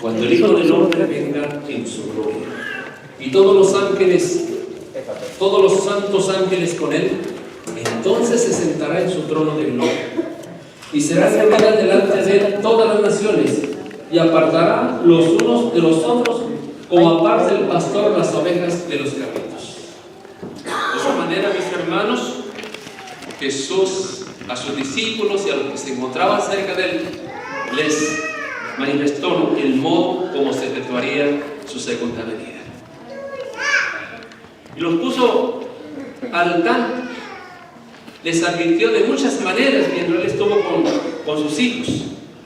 cuando el Hijo del Hombre venga en su gloria. Y todos los ángeles, todos los santos ángeles con él, entonces se sentará en su trono de gloria. Y serán llevadas delante de él todas las naciones, y apartará los unos de los otros, como aparta el pastor las ovejas de los cabritos. De esa manera, mis hermanos, Jesús a sus discípulos y a los que se encontraban cerca de él, les manifestó el modo como se efectuaría su segunda venida. Y los puso al tanto. Les advirtió de muchas maneras mientras él estuvo con sus hijos.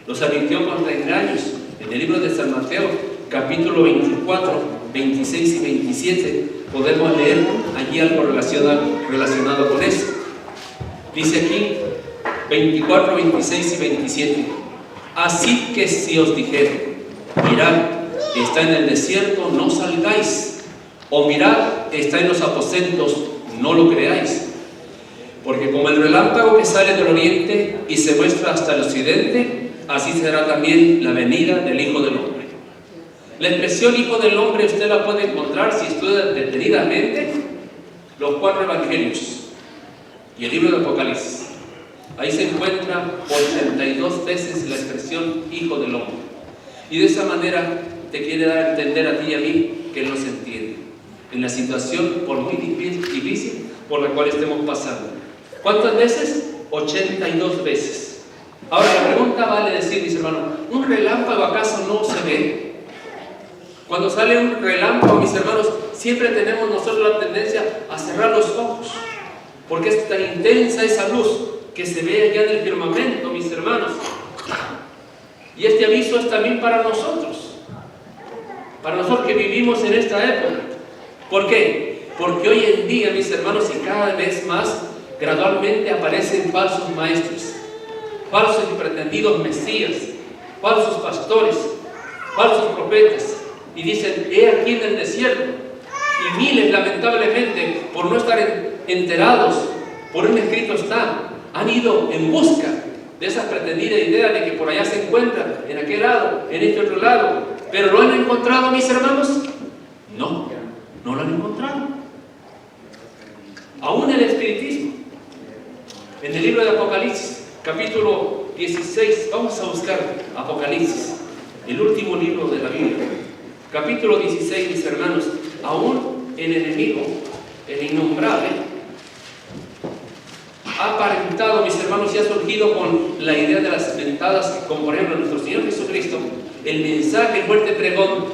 Los advirtió contra engaños. En el libro de San Mateo, capítulo 24, 26 y 27, podemos leer allí algo relacionado con eso. Dice aquí, 24, 26 y 27. Así que si os dijere, mirad, está en el desierto, no salgáis. O mirad, está en los aposentos, no lo creáis. Porque como el relámpago que sale del oriente y se muestra hasta el occidente, así será también la venida del Hijo del Hombre. La expresión Hijo del Hombre usted la puede encontrar si estudia detenidamente los 4 evangelios y el libro de Apocalipsis. Ahí se encuentra 82 veces la expresión Hijo del Hombre. Y de esa manera te quiere dar a entender a ti y a mí que Él nos entiende en la situación, por muy difícil por la cual estemos pasando. ¿Cuántas veces? 82 veces. Ahora la pregunta vale decir, mis hermanos, ¿un relámpago acaso no se ve? Cuando sale un relámpago, mis hermanos, siempre tenemos nosotros la tendencia a cerrar los ojos, porque es tan intensa esa luz que se ve allá en el firmamento, mis hermanos. Y este aviso es también para nosotros que vivimos en esta época. ¿Por qué? Porque hoy en día, mis hermanos, y cada vez más, gradualmente aparecen falsos maestros, falsos y pretendidos mesías, falsos pastores, falsos profetas, y dicen, he aquí en el desierto. Y miles, lamentablemente, por no estar enterados, por un escrito está, han ido en busca de esa pretendida idea de que por allá se encuentra, en aquel lado, en este otro lado. ¿Pero lo han encontrado, mis hermanos? No, no lo han encontrado. Aún el espiritismo. En el libro de Apocalipsis, capítulo 16, vamos a buscar Apocalipsis, el último libro de la Biblia. Capítulo 16, mis hermanos, aún el enemigo, el innombrable, ha aparentado, mis hermanos, y ha surgido con la idea de las mentadas, como por ejemplo nuestro Señor Jesucristo. El mensaje, el fuerte pregón,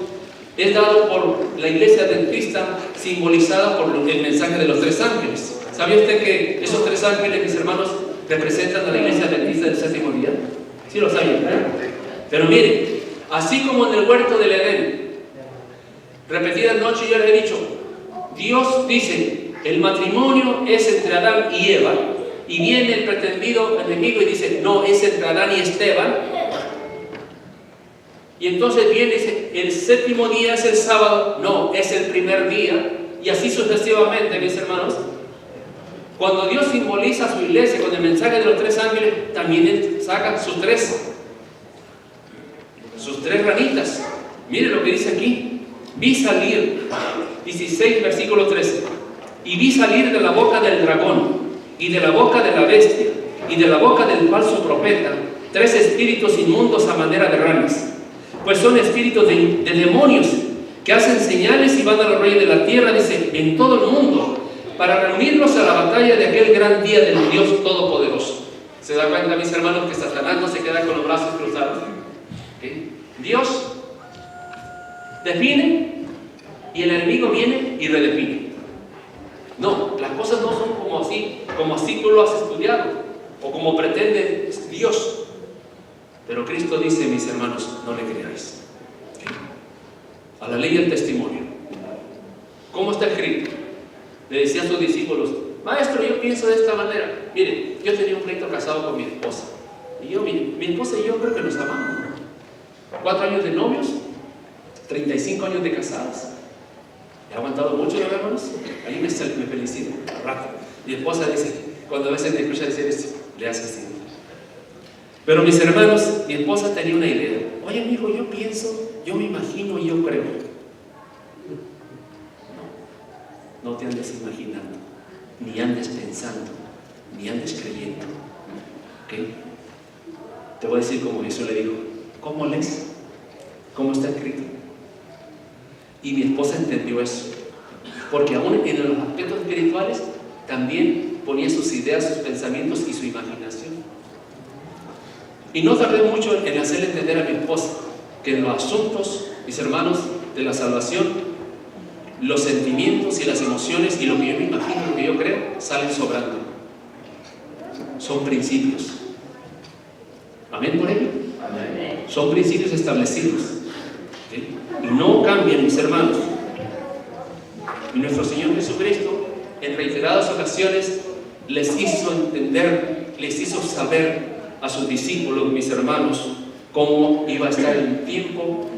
es dado por la iglesia adventista, simbolizada por el mensaje de los 3 ángeles. ¿Sabía usted que esos 3 ángeles, mis hermanos, representan a la iglesia adventista del séptimo día? Sí lo sabían, ¿verdad? Pero mire, así como en el huerto del Edén, repetidas noches yo les he dicho, Dios dice, el matrimonio es entre Adán y Eva, y viene el pretendido enemigo y dice, no, es entre Adán y Esteban. Y entonces viene y dice, el séptimo día es el sábado, no, es el primer día, y así sucesivamente, mis hermanos. Cuando Dios simboliza a su iglesia con el mensaje de los 3 ángeles, también Él saca sus tres ranitas. Mire lo que dice aquí, vi salir, 16 versículo 13, y vi salir de la boca del dragón, y de la boca de la bestia, y de la boca del falso profeta, 3 espíritus inmundos a manera de ranas. Pues son espíritus de demonios que hacen señales y van a los reyes de la tierra, dice, en todo el mundo, para reunirlos a la batalla de aquel gran día del Dios Todopoderoso. ¿Se da cuenta, mis hermanos, que Satanás no se queda con los brazos cruzados? ¿Okay? Dios define y el enemigo viene y redefine. No, las cosas no son como así tú lo has estudiado o como pretende Dios. Pero Cristo dice, mis hermanos, no le creáis. A la ley del testimonio. ¿Cómo está escrito? Le decía a sus discípulos, maestro, yo pienso de esta manera. Mire, yo tenía un pleito casado con mi esposa. Y yo, mi esposa y yo creo que nos amamos. 4 años de novios, 35 años de casados. He aguantado mucho, ¿no, hermanos? Ahí me felicito, al rato. Mi esposa dice, cuando a veces me escucha decir esto, le hace así. Pero mis hermanos, mi esposa tenía una idea, Oye, amigo, yo pienso, yo me imagino y yo creo. No te andes imaginando, ni andes pensando, ni andes creyendo. ¿Ok? Te voy a decir como Jesús le dijo, ¿cómo lees? ¿Cómo está escrito? Y mi esposa entendió eso, porque aún en los aspectos espirituales también ponía sus ideas, sus pensamientos y su imaginación. Y no tardé mucho en hacerle entender a mi esposa que en los asuntos, mis hermanos, de la salvación, los sentimientos y las emociones y lo que yo me imagino, lo que yo creo, salen sobrando. Son principios. ¿Amén por ello? Amén. Son principios establecidos. ¿Sí? Y no cambian, mis hermanos. Y nuestro Señor Jesucristo, en reiteradas ocasiones, les hizo entender, les hizo saber a sus discípulos, mis hermanos, cómo iba a estar el tiempo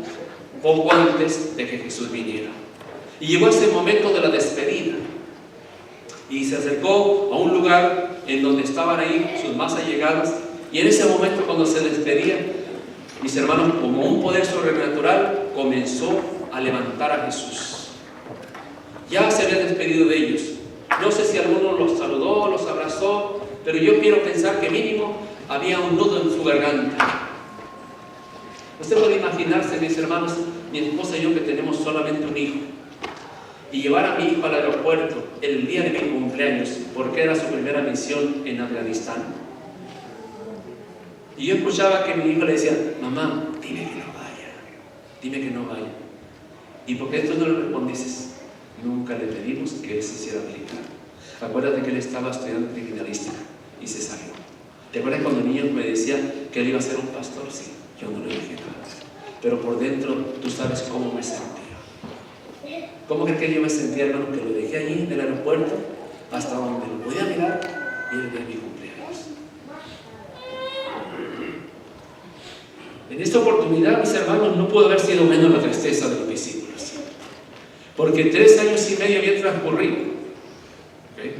poco antes de que Jesús viniera. Y llegó ese momento de la despedida. Y se acercó a un lugar en donde estaban ahí sus más allegados. Y en ese momento, cuando se despedía, mis hermanos, como un poder sobrenatural, comenzó a levantar a Jesús. Ya se había despedido de ellos. No sé si alguno los saludó, los abrazó, pero yo quiero pensar que mínimo había un nudo en su garganta. Usted puede imaginarse, mis hermanos, mi esposa y yo, que tenemos solamente un hijo, y llevar a mi hijo al aeropuerto el día de mi cumpleaños, porque era su primera misión en Afganistán. Y yo escuchaba que mi hijo le decía, mamá, dime que no vaya, dime que no vaya. ¿Y por qué tú no le respondiste? Nunca le pedimos que él se hiciera militar. Acuérdate que él estaba estudiando criminalística y se salió. ¿Te acuerdas cuando niños me decían que él iba a ser un pastor? Sí, yo no le dije nada. Pero por dentro tú sabes cómo me sentía. ¿Cómo crees que yo me sentía, hermano? Que lo dejé allí en el aeropuerto hasta donde lo podía mirar y el día de mi cumpleaños. En esta oportunidad, mis hermanos, no pudo haber sido menos la tristeza de los discípulos. Porque 3 años y medio había transcurrido. ¿Okay?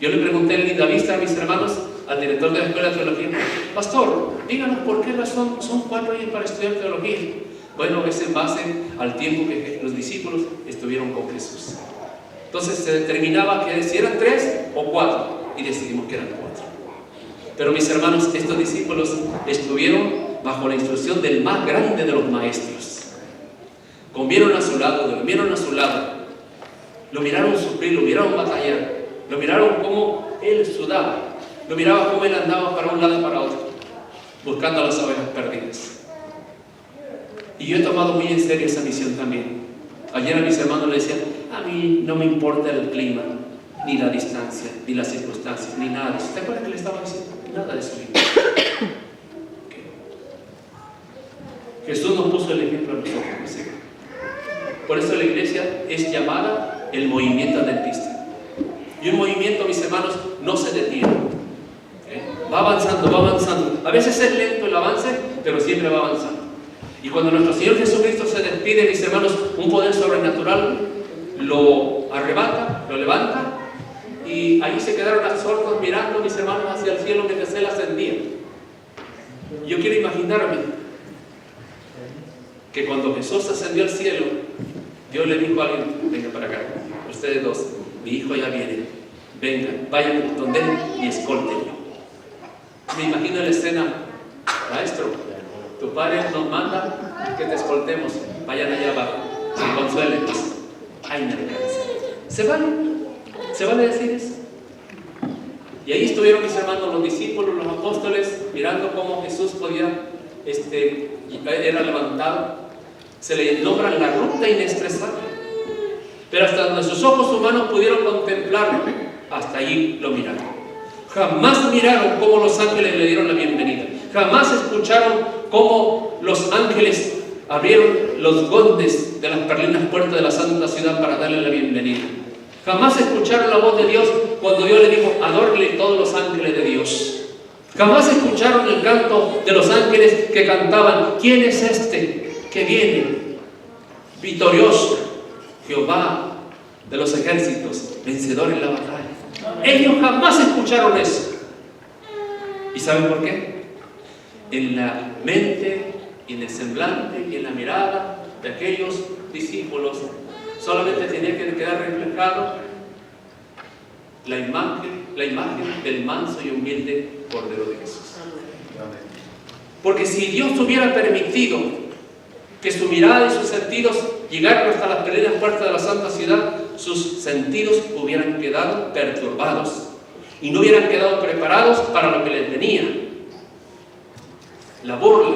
Yo le pregunté en linda vista a mis hermanos, al director de la escuela de teología, pastor, díganos por qué razón son 4 años para estudiar teología. Bueno, es en base al tiempo que los discípulos estuvieron con Jesús. Entonces se determinaba que si eran 3 o 4, y decidimos que eran 4. Pero mis hermanos, estos discípulos estuvieron bajo la instrucción del más grande de los maestros. Comieron a su lado, durmieron a su lado, lo miraron sufrir, lo miraron batallar, lo miraron cómo él sudaba, lo miraban cómo él andaba para un lado y para otro, buscando a las ovejas perdidas. Y yo he tomado muy en serio esa misión también. Ayer a mis hermanos les decía, a mí no me importa el clima, ni la distancia, ni las circunstancias, ni nada de eso. ¿Te acuerdas que le estaba diciendo? Nada de eso. Okay. Jesús nos puso el ejemplo a nosotros. Por eso la iglesia es llamada el movimiento adventista. Y un movimiento, mis hermanos, no se detiene. ¿Okay? Va avanzando, va avanzando. A veces es lento el avance, pero siempre va avanzando. Y cuando nuestro Señor Jesucristo se despide, mis hermanos, un poder sobrenatural lo arrebata, lo levanta, y ahí se quedaron absortos mirando, mis hermanos, hacia el cielo mientras Él ascendía. Yo quiero imaginarme que cuando Jesús ascendió al cielo, Dios le dijo a alguien, venga para acá, ustedes dos, mi hijo ya viene, vengan, vayan donde Él y escóltenlo. Me imagino la escena, maestro, tu padre nos manda que te escoltemos, vayan allá abajo, consuélenlos. Ay, me alcanza. ¿Se vale decir eso? Y ahí estuvieron, mis hermanos, los discípulos, los apóstoles, mirando cómo Jesús era levantado. Se le nombra la ruta inexpresable. Pero hasta donde sus ojos humanos pudieron contemplarlo, hasta allí lo miraron. Jamás miraron cómo los ángeles le dieron la bienvenida. Jamás escucharon cómo los ángeles abrieron los gondes de las perlinas puertas de la santa ciudad para darle la bienvenida. Jamás escucharon la voz de Dios cuando Dios le dijo, adórenle todos los ángeles de Dios. Jamás escucharon el canto de los ángeles que cantaban, ¿quién es este que viene victorioso? Jehová de los ejércitos, vencedor en la batalla. Ellos jamás escucharon eso. ¿Y saben por qué? En la mente Y en el semblante y en la mirada de aquellos discípulos solamente tenía que quedar reflejado la imagen del manso y humilde Cordero de Jesús. Porque si Dios hubiera permitido que su mirada y sus sentidos llegaran hasta las plenas puertas de la santa ciudad, sus sentidos hubieran quedado perturbados y no hubieran quedado preparados para lo que les venía. La burla,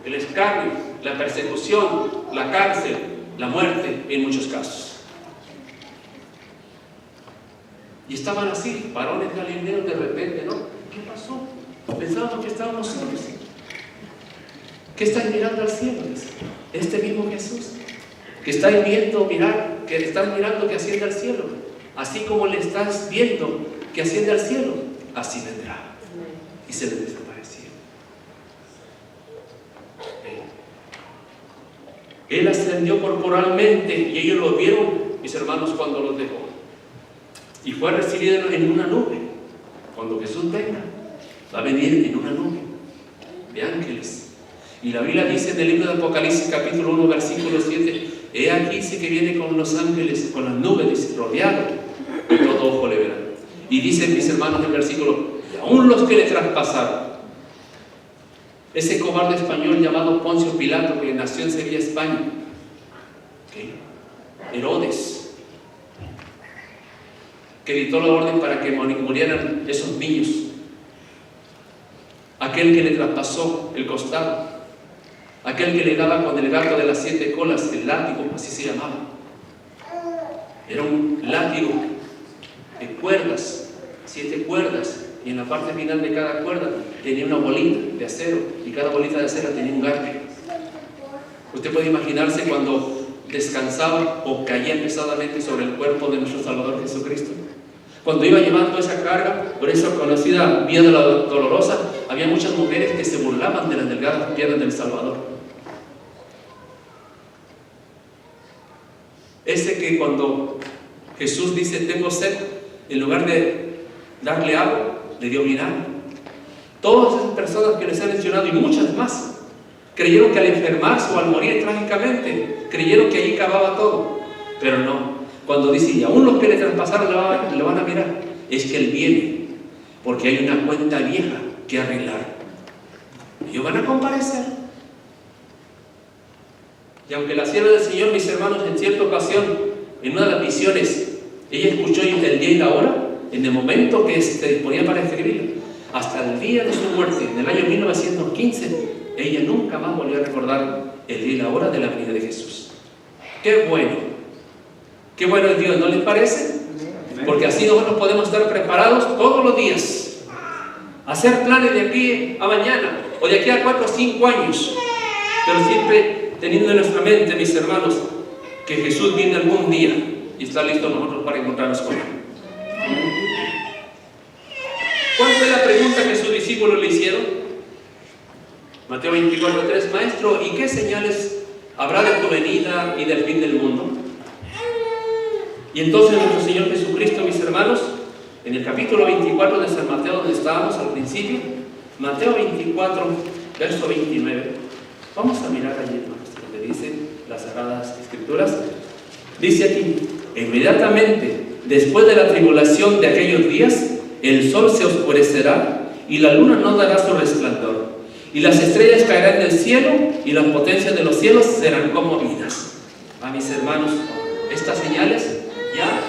el escarnio, la persecución, la cárcel, la muerte en muchos casos. Y estaban así, varones galileos, de repente, ¿no? ¿Qué pasó? Pensábamos que estábamos solos. ¿Qué están mirando al cielo? Este mismo Jesús que están mirando que asciende al cielo, así como le estás viendo que asciende al cielo, así vendrá. Y se le desapareció. Él ascendió corporalmente y ellos lo vieron, mis hermanos, cuando los dejó. Y fue recibido en una nube. Cuando Jesús venga, va a venir en una nube de ángeles. Y la Biblia dice en el libro de Apocalipsis, capítulo 1, versículo 7, he aquí sí que viene con los ángeles, con las nubes, rodeado, y todo ojo le verá. Y dicen mis hermanos en el versículo, y aún los que le traspasaron. Ese cobarde español llamado Poncio Pilato, que nació en Sevilla, España. Herodes, que dictó la orden para que murieran esos niños. Aquel que le traspasó el costado. Aquel que le daba con el gato de las 7 colas, el látigo, así se llamaba. Era un látigo de cuerdas, 7 cuerdas, y en la parte final de cada cuerda tenía una bolita de acero, y cada bolita de acero tenía un garfio. Usted puede imaginarse cuando descansaba o caía pesadamente sobre el cuerpo de nuestro Salvador Jesucristo. Cuando iba llevando esa carga, por esa conocida vía de la dolorosa, había muchas mujeres que se burlaban de las delgadas piernas del Salvador. Ese que cuando Jesús dice, tengo sed, en lugar de darle agua, le dio vinagre. Todas esas personas que les he mencionado y muchas más, creyeron que al enfermarse o al morir trágicamente, creyeron que allí acababa todo. Pero no. Cuando dice, y aún los que le traspasaron le van a mirar, es que Él viene, porque hay una cuenta vieja que arreglar. Ellos van a comparecer. Y aunque la sierva del Señor, mis hermanos, en cierta ocasión, en una de las visiones, ella escuchó el día y la hora, en el momento que se disponía para escribirlo, hasta el día de su muerte, en el año 1915, ella nunca más volvió a recordar el día y la hora de la venida de Jesús. ¡Qué bueno! ¡Qué bueno es Dios! ¿No les parece? Porque así nosotros podemos estar preparados todos los días. Hacer planes de aquí a mañana, o de aquí a 4 o 5 años. Pero siempre teniendo en nuestra mente, mis hermanos, que Jesús viene algún día y está listo nosotros para encontrarnos con Él. ¿Cuál fue la pregunta que sus discípulos le hicieron? Mateo 24:3, Maestro, ¿y qué señales habrá de tu venida y del fin del mundo? Y entonces nuestro Señor Jesucristo, mis hermanos, en el capítulo 24 de San Mateo, donde estábamos al principio, Mateo 24, verso 29, vamos a mirar allí, donde dicen las Sagradas Escrituras. Dice aquí, inmediatamente después de la tribulación de aquellos días, el sol se oscurecerá y la luna no dará su resplandor, y las estrellas caerán del cielo y las potencias de los cielos serán conmovidas. A mis hermanos, estas señales ya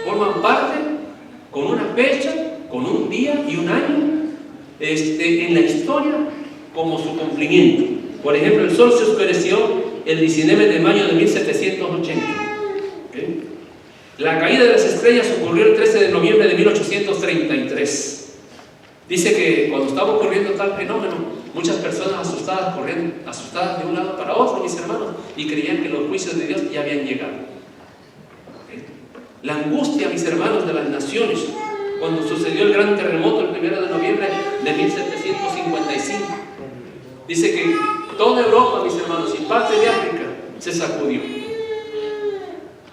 forman parte con una fecha, con un día y un año en la historia como su cumplimiento. Por ejemplo, el sol se oscureció el 19 de mayo de 1780. ¿Okay? La caída de las estrellas ocurrió el 13 de noviembre de 1833. Dice que cuando estaba ocurriendo tal fenómeno, muchas personas asustadas corrían asustadas de un lado para otro, mis hermanos, y creían que los juicios de Dios ya habían llegado. La angustia, mis hermanos, de las naciones, cuando sucedió el gran terremoto el 1 de noviembre de 1755. Dice que toda Europa, mis hermanos, y parte de África se sacudió.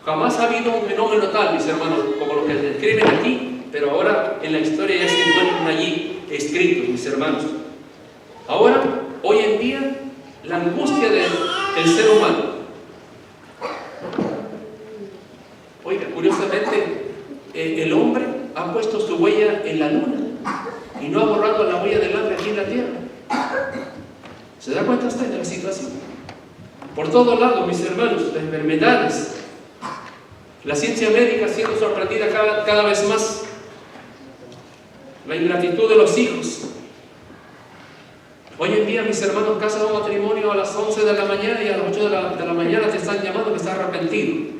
Jamás ha habido un fenómeno tal, mis hermanos, como lo que describen aquí, pero ahora en la historia ya se encuentran allí escritos, mis hermanos. Ahora, hoy en día, la angustia del ser humano. Oiga, curiosamente, el hombre ha puesto su huella en la luna y no ha borrado la huella del hombre aquí en la tierra. ¿Se da cuenta usted de la situación? Por todos lados, mis hermanos, las enfermedades, la ciencia médica siendo sorprendida cada vez más, la ingratitud de los hijos. Hoy en día, mis hermanos, casas un matrimonio a las 11 de la mañana y a las 8 de la mañana te están llamando que estás arrepentido.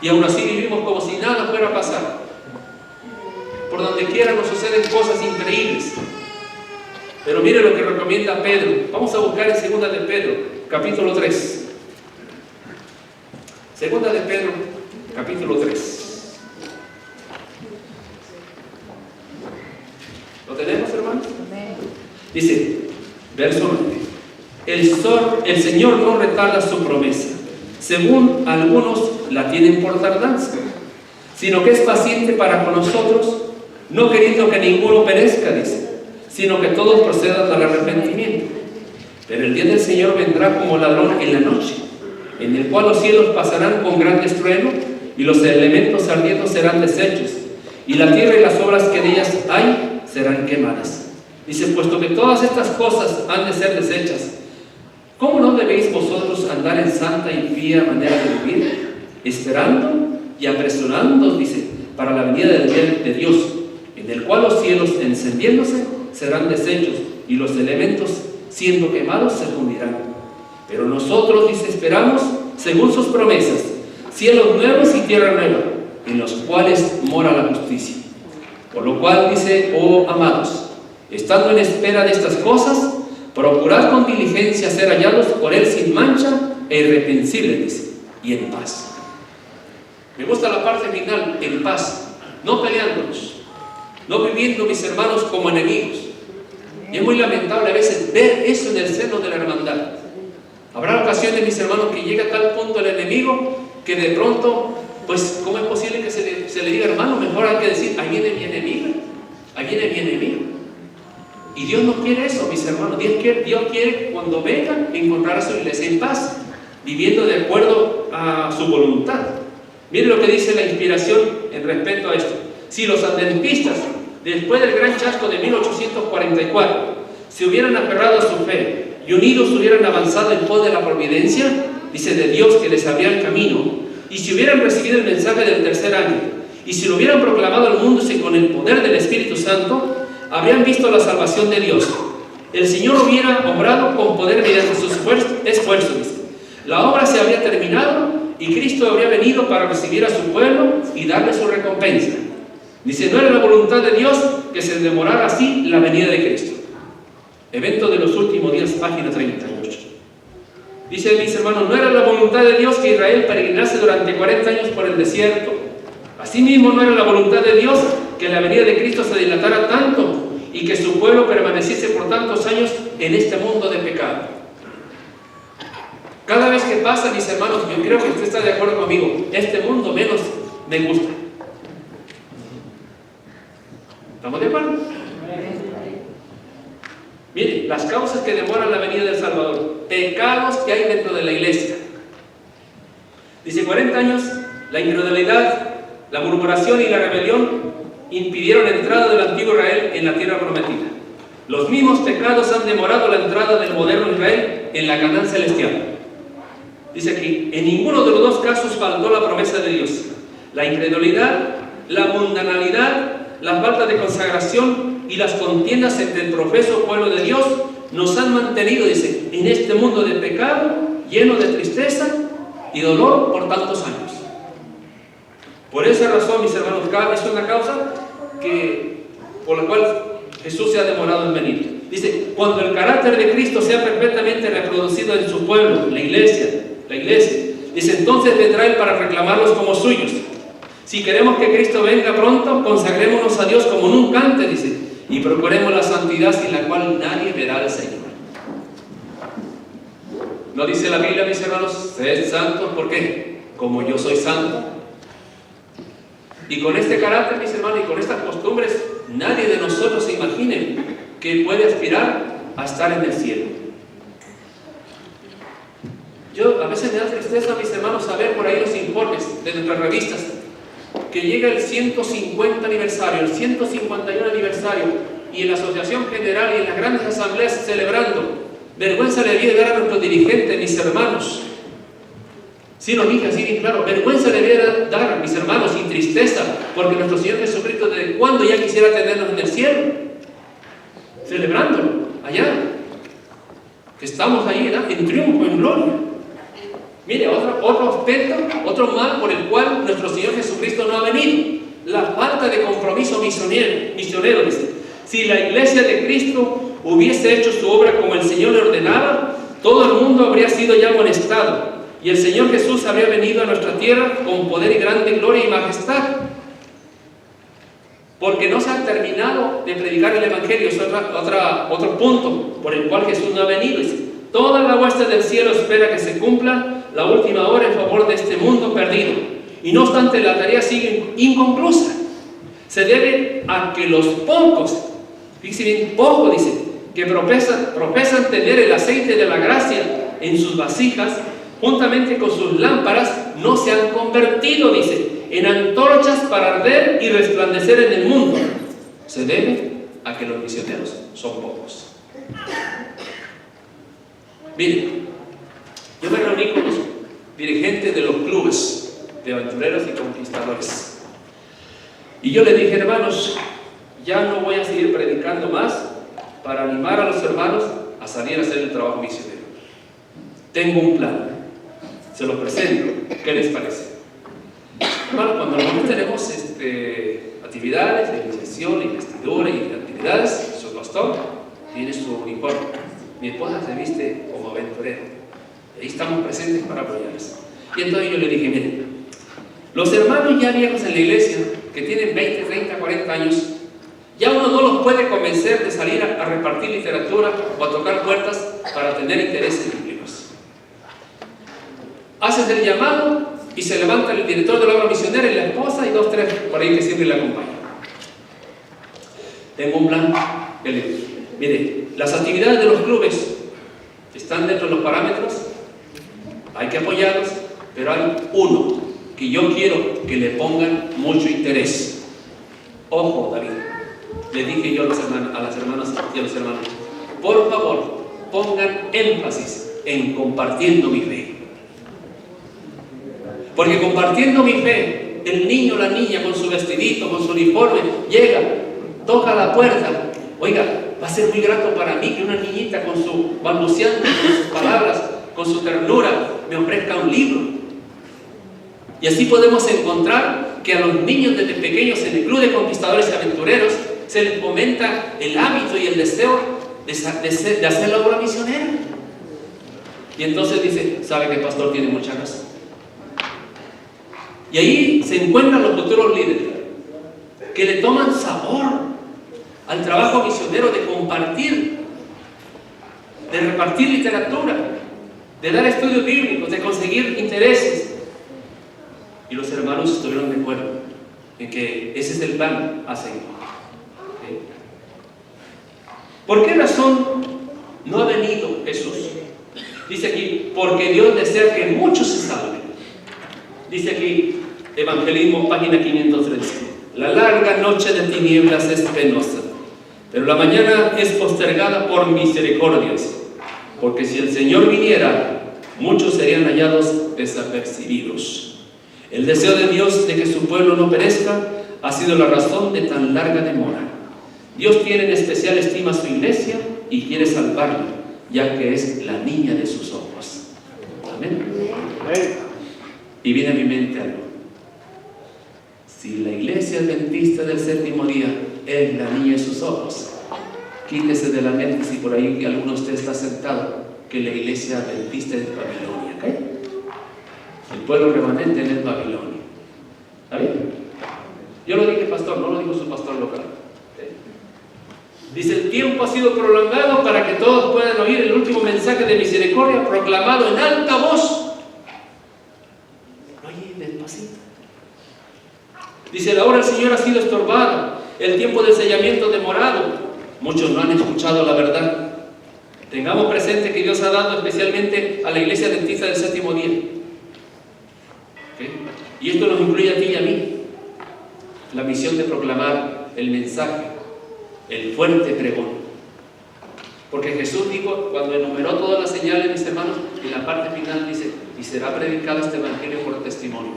Y aún así vivimos como si nada fuera a pasar. Por donde quiera nos suceden cosas increíbles. Pero mire lo que recomienda Pedro. Vamos a buscar en 2 de Pedro, capítulo 3. 2 de Pedro, capítulo 3. ¿Lo tenemos, hermanos? Dice, verso 9. El Señor no retarda su promesa, según algunos la tienen por tardanza, sino que es paciente para con nosotros, no queriendo que ninguno perezca, dice, sino que todos procedan al arrepentimiento. Pero el día del Señor vendrá como ladrón en la noche, en el cual los cielos pasarán con gran estruendo, y los elementos ardiendo serán deshechos, y la tierra y las obras que en ellas hay serán quemadas. Dice, puesto que todas estas cosas han de ser deshechas, ¿cómo no debéis vosotros andar en santa y pía manera de vivir, esperando y apresurándoos, dice, para la venida del día de Dios, en el cual los cielos, encendiéndose, serán deshechos, y los elementos, siendo quemados, se fundirán? Pero nosotros, dice, esperamos, según sus promesas, cielos nuevos y tierra nueva, en los cuales mora la justicia. Por lo cual, dice, oh amados, estando en espera de estas cosas, procurad con diligencia ser hallados por Él sin mancha e irreprensibles, dice, y en paz. Me gusta la parte final, en paz, no peleándonos, no viviendo, mis hermanos, como enemigos. Y es muy lamentable a veces ver eso en el seno de la hermandad. Habrá ocasiones, mis hermanos, que llega a tal punto el enemigo que de pronto, pues, ¿cómo es posible que se le diga, hermano? Mejor hay que decir, ahí viene mi enemiga, ahí viene mi enemigo. Y Dios no quiere eso, mis hermanos. Dios quiere cuando vengan encontrar a su iglesia en paz, viviendo de acuerdo a su voluntad. Miren lo que dice la inspiración en respecto a esto. Si los adventistas, después del gran chasco de 1844, se hubieran aferrado a su fe y unidos hubieran avanzado en pos de la providencia, dice, de Dios que les abría el camino, y si hubieran recibido el mensaje del tercer ángel, y si lo hubieran proclamado al mundo con el poder del Espíritu Santo, habrían visto la salvación de Dios. El Señor hubiera obrado con poder mediante sus esfuerzos, dice. La obra se habría terminado y Cristo habría venido para recibir a su pueblo y darle su recompensa. Dice, no era la voluntad de Dios que se demorara así la venida de Cristo. Evento de los últimos días, página 38. Dice, mis hermanos, no era la voluntad de Dios que Israel peregrinase durante 40 años por el desierto. Asimismo, no era la voluntad de Dios que la venida de Cristo se dilatara tanto y que su pueblo permaneciese por tantos años en este mundo de pecado. Cada vez que pasa, mis hermanos, yo creo que usted está de acuerdo conmigo, este mundo menos me gusta. ¿Estamos de acuerdo? Mire, las causas que demoran la venida del Salvador, pecados que hay dentro de la iglesia. Dice, 40 años, la incredulidad, la murmuración y la rebelión impidieron la entrada del antiguo Israel en la tierra prometida. Los mismos pecados han demorado la entrada del moderno Israel en la Canaán celestial. Dice aquí, en ninguno de los dos casos faltó la promesa de Dios. La incredulidad, la mundanalidad, la falta de consagración y las contiendas entre el profeso pueblo de Dios nos han mantenido, dice, en este mundo de pecado, lleno de tristeza y dolor por tantos años. Por esa razón, mis hermanos, es una causa por la cual Jesús se ha demorado en venir. Dice, cuando el carácter de Cristo sea perfectamente reproducido en su pueblo, la iglesia, dice, entonces vendrá Él para reclamarlos como suyos. Si queremos que Cristo venga pronto, consagrémonos a Dios como nunca antes, dice, y procuremos la santidad sin la cual nadie verá al Señor. ¿No dice la Biblia, mis hermanos? Sed santos, ¿por qué? Como yo soy santo. Y con este carácter, mis hermanos, y con estas costumbres, nadie de nosotros se imagine que puede aspirar a estar en el cielo. Yo a veces me da tristeza, mis hermanos, saber por ahí los informes de nuestras revistas, que llega el 150 aniversario, el 151 aniversario, y en la Asociación General y en las grandes asambleas celebrando. Vergüenza le debía dar a nuestros dirigentes, mis hermanos. Sí, lo dije así bien claro. Vergüenza le debía dar, mis hermanos, y tristeza, porque nuestro Señor Jesucristo, ¿desde cuándo ya quisiera tenernos en el cielo? Celebrándolo, allá. Que estamos ahí, ¿verdad? En triunfo, en gloria. Mire, otro aspecto, otro mal por el cual nuestro Señor Jesucristo no ha venido. La falta de compromiso misionero, dice. Si la iglesia de Cristo hubiese hecho su obra como el Señor le ordenaba, todo el mundo habría sido ya amonestado, y el Señor Jesús habría venido a nuestra tierra con poder y grande gloria y majestad. Porque no se ha terminado de predicar el Evangelio, es otro punto por el cual Jesús no ha venido. Dice, toda la hueste del cielo espera que se cumpla la última hora en favor de este mundo perdido. Y no obstante, la tarea sigue inconclusa. Se debe a que los pocos, fíjense bien, poco dice, que profesan tener el aceite de la gracia en sus vasijas, juntamente con sus lámparas, no se han convertido, dice, en antorchas para arder y resplandecer en el mundo. Se debe a que los misioneros son pocos. Miren, yo me reuní con los dirigentes de los clubes de aventureros y conquistadores. Y yo les dije, hermanos, ya no voy a seguir predicando más para animar a los hermanos a salir a hacer el trabajo misionero. Tengo un plan, se lo presento, ¿qué les parece? Hermano, cuando nosotros tenemos actividades de iniciación, investidura y actividades, su pastor tiene su uniforme, mi esposa se viste como aventurero, y ahí estamos presentes para apoyarles. Y entonces yo le dije, miren, los hermanos ya viejos en la iglesia, que tienen 20, 30, 40 años, ya uno no los puede convencer de salir a repartir literatura o a tocar puertas para tener intereses bíblicos. Haces el llamado y se levanta el director de la obra misionera y la esposa y 2, 3 por ahí que siempre le acompañan. Tengo un plan. Mire, las actividades de los clubes están dentro de los parámetros, hay que apoyarlos, pero hay uno que yo quiero que le pongan mucho interés. Ojo, David, le dije yo a las hermanas y a los hermanos, por favor, pongan énfasis en compartiendo mi fe. Porque compartiendo mi fe, el niño o la niña con su vestidito, con su uniforme, llega, toca la puerta. Oiga, va a ser muy grato para mí que una niñita con su balbuceando, con sus palabras, con su ternura, me ofrezca un libro. Y así podemos encontrar que a los niños desde pequeños en el Club de Conquistadores y Aventureros se les fomenta el hábito y el deseo de hacer la obra misionera. Y entonces dice, ¿sabe que el pastor tiene mucha razón? Y ahí se encuentran los futuros líderes que le toman sabor al trabajo misionero de compartir, de repartir literatura, de dar estudios bíblicos, de conseguir intereses. Y los hermanos estuvieron de acuerdo en que ese es el plan a seguir. ¿Sí? ¿Por qué razón no ha venido Jesús? Dice aquí, porque Dios desea que muchos se salven. Dice aquí, Evangelismo, página 513. La larga noche de tinieblas es penosa, pero la mañana es postergada por misericordias, porque si el Señor viniera, muchos serían hallados desapercibidos. El deseo de Dios de que su pueblo no perezca ha sido la razón de tan larga demora. Dios tiene en especial estima a su iglesia y quiere salvarla, ya que es la niña de sus ojos. Amén. Y viene a mi mente algo. Si la iglesia adventista del séptimo día es la niña de sus ojos, quítese de la mente, si por ahí alguno de ustedes está sentado, que la iglesia adventista es Babilonia. ¿Okay? El pueblo remanente es Babilonia. ¿Está bien? Yo lo dije, pastor, no lo dijo su pastor local. ¿Okay? Dice, el tiempo ha sido prolongado para que todos puedan oír el último mensaje de misericordia proclamado en alta voz. Oye, despacito. Dice, la hora del Señor ha sido estorbada, el tiempo del sellamiento demorado. Muchos no han escuchado la verdad. Tengamos presente que Dios ha dado especialmente a la iglesia adventista del séptimo día. ¿Okay? Y esto nos incluye a ti y a mí. La misión de proclamar el mensaje, el fuerte pregón. Porque Jesús dijo, cuando enumeró todas las señales, mis hermanos, en la parte final dice, y será predicado este evangelio por testimonio.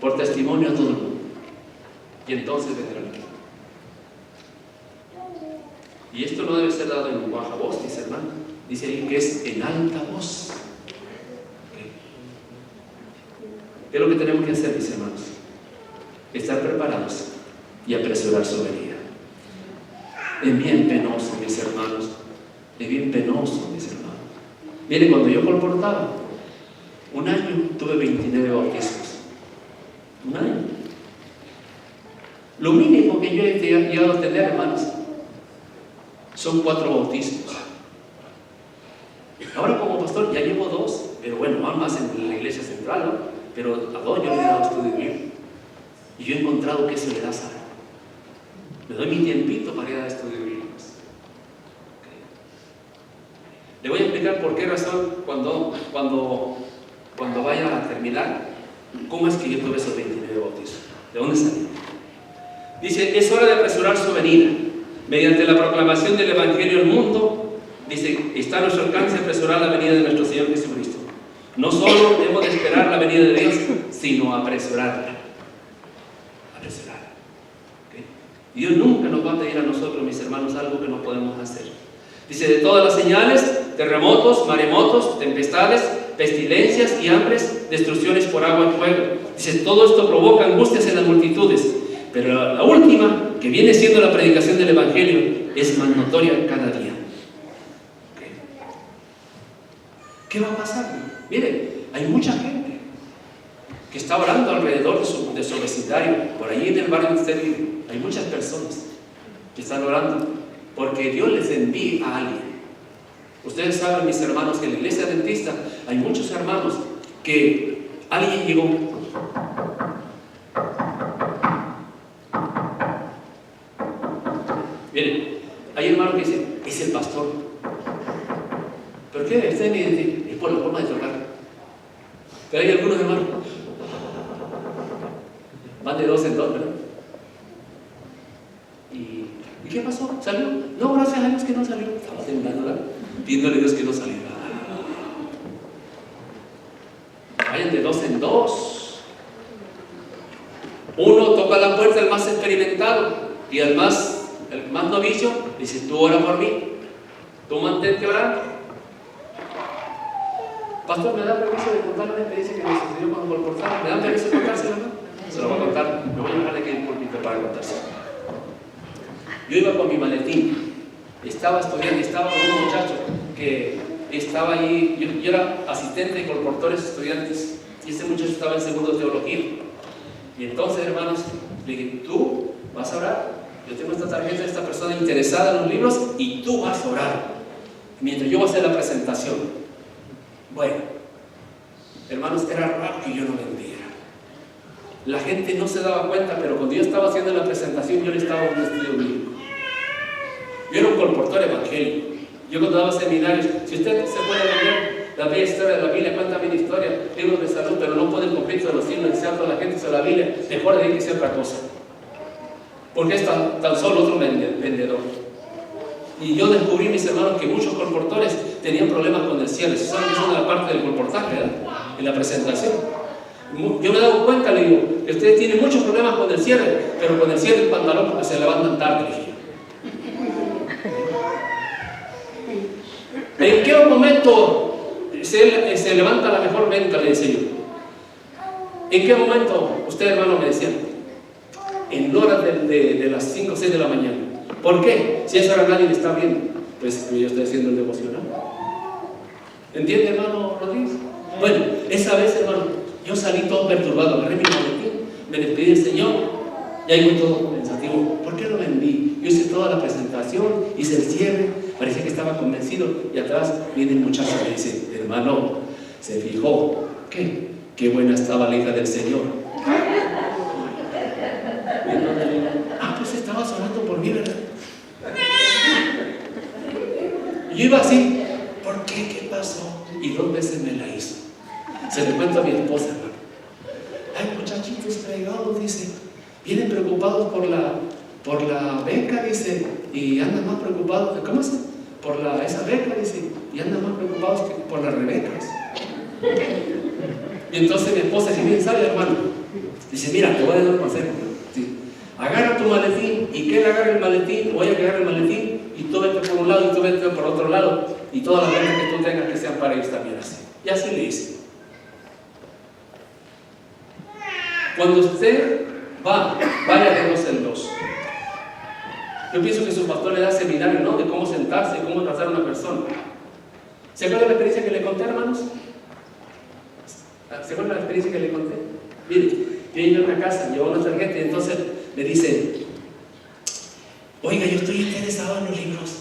Por testimonio a todo el mundo. Y entonces vendrá el tiempo. Y esto no debe ser dado en baja voz, mis hermanos. Dice ahí que es en alta voz. ¿Qué es lo que tenemos que hacer, mis hermanos? Estar preparados y apresurar su venida. Es bien penoso, mis hermanos. Es bien penoso, mis hermanos. Miren, cuando yo colportaba, un año tuve 29 bautismos. Un año. Lo mínimo que yo he llegado a tener, hermanos, son 4 bautismos. Ahora como pastor ya llevo 2, pero bueno, van más en la iglesia central, ¿no? Pero a 2 yo le he dado estudio bíblico. Y yo he encontrado que eso le da sal. Me doy mi tiempito para ir a dar estudios bíblicos. Okay. Le voy a explicar por qué razón cuando vaya a terminar, cómo es que yo tuve esos 29 bautismos. ¿De dónde salió? Dice, es hora de apresurar su venida. Mediante la proclamación del Evangelio al mundo, dice, está a nuestro alcance apresurar la venida de nuestro Señor Jesucristo. No solo debemos de esperar la venida de Dios, sino apresurarla. Apresurarla. ¿Okay? Dios nunca nos va a pedir a nosotros, mis hermanos, algo que no podemos hacer. Dice, de todas las señales, terremotos, maremotos, tempestades, pestilencias y hambres, destrucciones por agua y fuego. Dice, todo esto provoca angustias en las multitudes. Pero la última, que viene siendo la predicación del Evangelio, es más notoria cada día. ¿Okay? ¿Qué va a pasar? Miren, hay mucha gente que está orando alrededor de su vecindario, por allí en el barrio donde usted vive. Hay muchas personas que están orando porque Dios les envíe a alguien. Ustedes saben, mis hermanos, que en la iglesia adventista hay muchos hermanos que alguien llegó. Miren, hay hermanos que dicen, es el pastor. ¿Pero qué? Ustedes me dicen, es por la forma de tocar. Pero hay algunos hermanos, van de 2 en 2, ¿verdad? ¿Y qué pasó? ¿Salió? No, gracias a Dios que no salió. Estaba temblando, ¿verdad? Pidiéndole a Dios que no saliera. Vayan de 2 en 2. Uno toca la puerta, el más experimentado, y el más novicio dice, tú ora por mí, tú mantente orando. Pastor, ¿me da permiso de contar una experiencia que me sucedió cuando colportaba? ¿Me dan permiso de contárselo, no? Se lo voy a contar, me voy a dejar de que ir por mi para contárselo. Yo iba con mi maletín, estaba estudiando, estaba con un muchacho que estaba ahí, yo era asistente de colportores estudiantes, y este muchacho estaba en segundo de teología. Y entonces, hermanos, le dije, tú vas a orar. Yo tengo esta tarjeta de esta persona interesada en los libros y tú vas a orar mientras yo voy a hacer la presentación. Bueno, hermanos, era raro que yo no vendiera. La gente no se daba cuenta, pero cuando yo estaba haciendo la presentación, yo le estaba dando un estudio bíblico. Yo era un colportor evangélico. Yo cuando daba seminarios, si usted se puede leer la bella historia de la Biblia, cuenta bien historia, libros de salud, pero no puede cumplir los signos, enseñar a toda la gente sobre la Biblia, mejor de que sea otra cosa. Porque es tan solo otro vendedor. Y yo descubrí, mis hermanos, que muchos colportores tenían problemas con el cierre. ¿Saben que eso es la parte del colportaje, ¿verdad? En la presentación. Yo me he dado cuenta, le digo, que ustedes tienen muchos problemas con el cierre, pero con el cierre del pantalón porque se levantan tarde. ¿En qué momento se levanta la mejor venta? Le decía yo. ¿En qué momento? Usted, hermano, me decía. En horas de las 5 o 6 de la mañana. ¿Por qué? Si a esa hora nadie le está viendo, pues yo estoy haciendo el devocional. ¿Entiende, hermano Rodríguez? Bueno, esa vez, hermano, yo salí todo perturbado, agarré mi maletín, me despedí del Señor, y ahí voy todo pensativo. ¿Por qué lo vendí? Yo hice toda la presentación, hice el cierre, parecía que estaba convencido, y atrás viene el muchacho y me dice, hermano, se fijó, qué buena estaba la hija del Señor. Pues estabas orando por mí, ¿verdad? yo iba así, ¿por qué? ¿Qué pasó? Y 2 veces me la hizo. Se le cuento a mi esposa, hermano. Ay, muchachitos fregados, dice, vienen preocupados por la beca, dice, y andan más preocupados, ¿cómo es? Por esa beca, dice, y andan más preocupados que por las rebecas. Y entonces mi esposa, si bien sabe, hermano, dice, mira, te voy a dar un consejo. Sí. Agarra tu maletín, y que él agarre el maletín, voy a agarrar el maletín, y tú vete por un lado, y tú vete por otro lado, y todas las becas que tú tengas que sean para ellos también así. Y así le hice. Cuando usted vaya de 2 en 2. Yo pienso que su pastor le da seminario, ¿no? De cómo sentarse, cómo tratar a una persona. ¿Se acuerdan de la experiencia que le conté, hermanos? ¿Se acuerdan de la experiencia que le conté? Mire, yo llegué a una casa, llevó una tarjeta y entonces me dice, oiga, yo estoy interesado en los libros.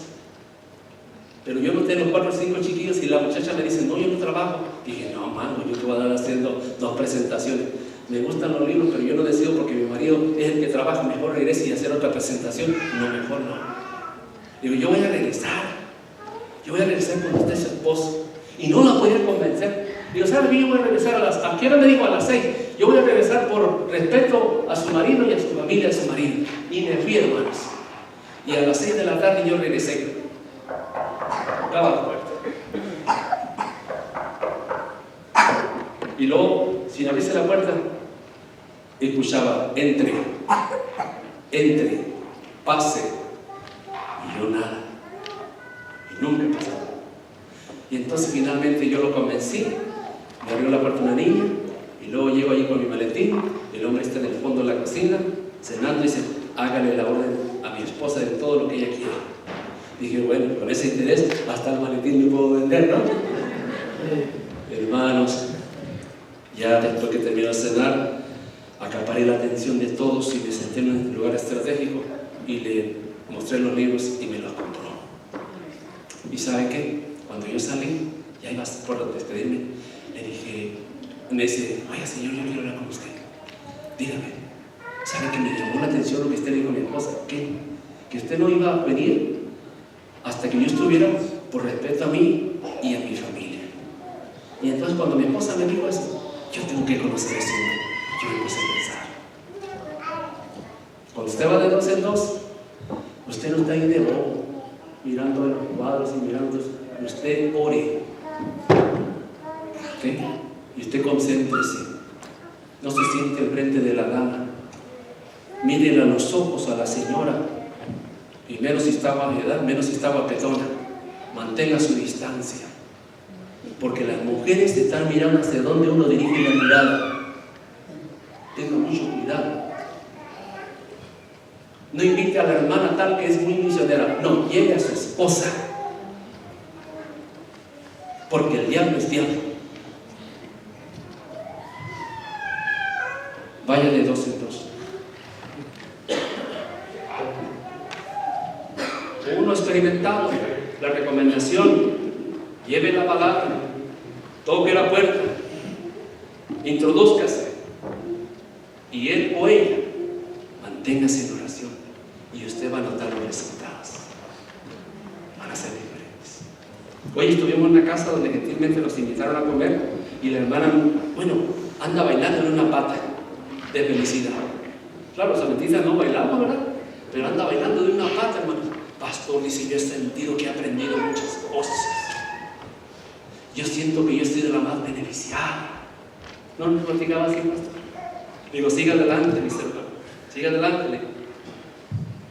Pero yo no tengo 4 o 5 chiquillos y la muchacha me dice, no, yo no trabajo. Dije, no, mano, yo te voy a dar haciendo 2 presentaciones. Me gustan los libros, pero yo no decido porque mi marido es el que trabaja, mejor regrese y hacer otra presentación. No, mejor no. Digo, yo voy a regresar cuando esté su esposo. Y no la podía convencer. Digo, ¿sabe qué? Yo voy a regresar ¿a qué hora me dijo? A las 6. Yo voy a regresar por respeto a su marido y a su familia, a su marido. Y me fui, hermanos. Y a las 6 de la tarde yo regresé. Tocaba la puerta. Y luego, sin abrirse la puerta, escuchaba, entre, pase. Y yo nada. Y nunca pasaba. Y entonces finalmente yo lo convencí. Me abrió la puerta una niña. Y luego llego allí con mi maletín. El hombre está en el fondo de la cocina, cenando, y dice, hágale la orden a mi esposa de todo lo que ella quiera. Dije, bueno, con ese interés, hasta el maletín me puedo vender, ¿no? Hermanos, ya después que terminó de cenar, acaparé la atención de todos y me senté en un lugar estratégico y le mostré los libros y me los compró. ¿Y sabe qué? Cuando yo salí, ya iba por despedirme, le dije, me dice, vaya señor, yo quiero hablar con usted. Dígame, ¿sabe que me llamó la atención lo que usted dijo a mi esposa? ¿Qué? Que usted no iba a venir hasta que yo estuviera por respeto a mí y a mi familia. Y entonces cuando mi esposa me dijo eso, yo tengo que conocer a ese hombre. Yo empecé a pensar. Cuando usted va de 2 en 2, usted no está ahí de bobo, mirando los cuadros y mirando. Usted ore. ¿Okay? Y usted concéntrese. No se siente enfrente de la dama. Mírele a los ojos a la señora. Y menos si está edad, menos si está guapetona. Mantenga su distancia. Porque las mujeres están mirando hacia donde uno dirige la mirada. Tenga mucho cuidado. No invite a la hermana tal que es muy misionera. No, lleve a su esposa. Porque el diablo es diablo. Vaya de 2 en 2. Uno experimentado, la recomendación, lleve la palabra, toque la puerta, introdúzcase, y él o ella manténgase en oración, y usted va a notar los resultados. Van a ser diferentes. Hoy estuvimos en una casa donde gentilmente nos invitaron a comer, y la hermana, bueno, anda bailando en una pata de felicidad. Claro, los adventistas no bailamos, ¿verdad? Pero anda bailando de una pata, hermano. Pastor, dice, yo he sentido que he aprendido muchas cosas. Yo siento que yo estoy de la más beneficiada. ¿No nos platicaba así, pastor? Digo, siga adelante, mis hermanos. Siga adelante.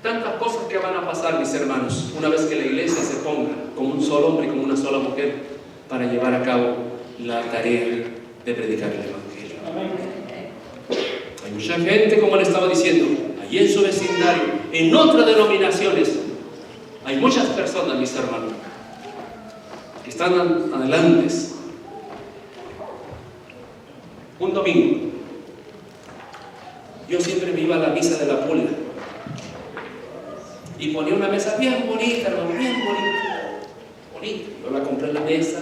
Tantas cosas que van a pasar, mis hermanos, una vez que la iglesia se ponga como un solo hombre y como una sola mujer para llevar a cabo la tarea de predicar el Evangelio. Hay mucha gente, como le estaba diciendo, allí en su vecindario, en otras denominaciones, hay muchas personas, mis hermanos, que están adelante. Un domingo, yo siempre me iba a la misa de la Pulga y ponía una mesa bien bonita, hermano, bien bonita. Yo la compré en la mesa,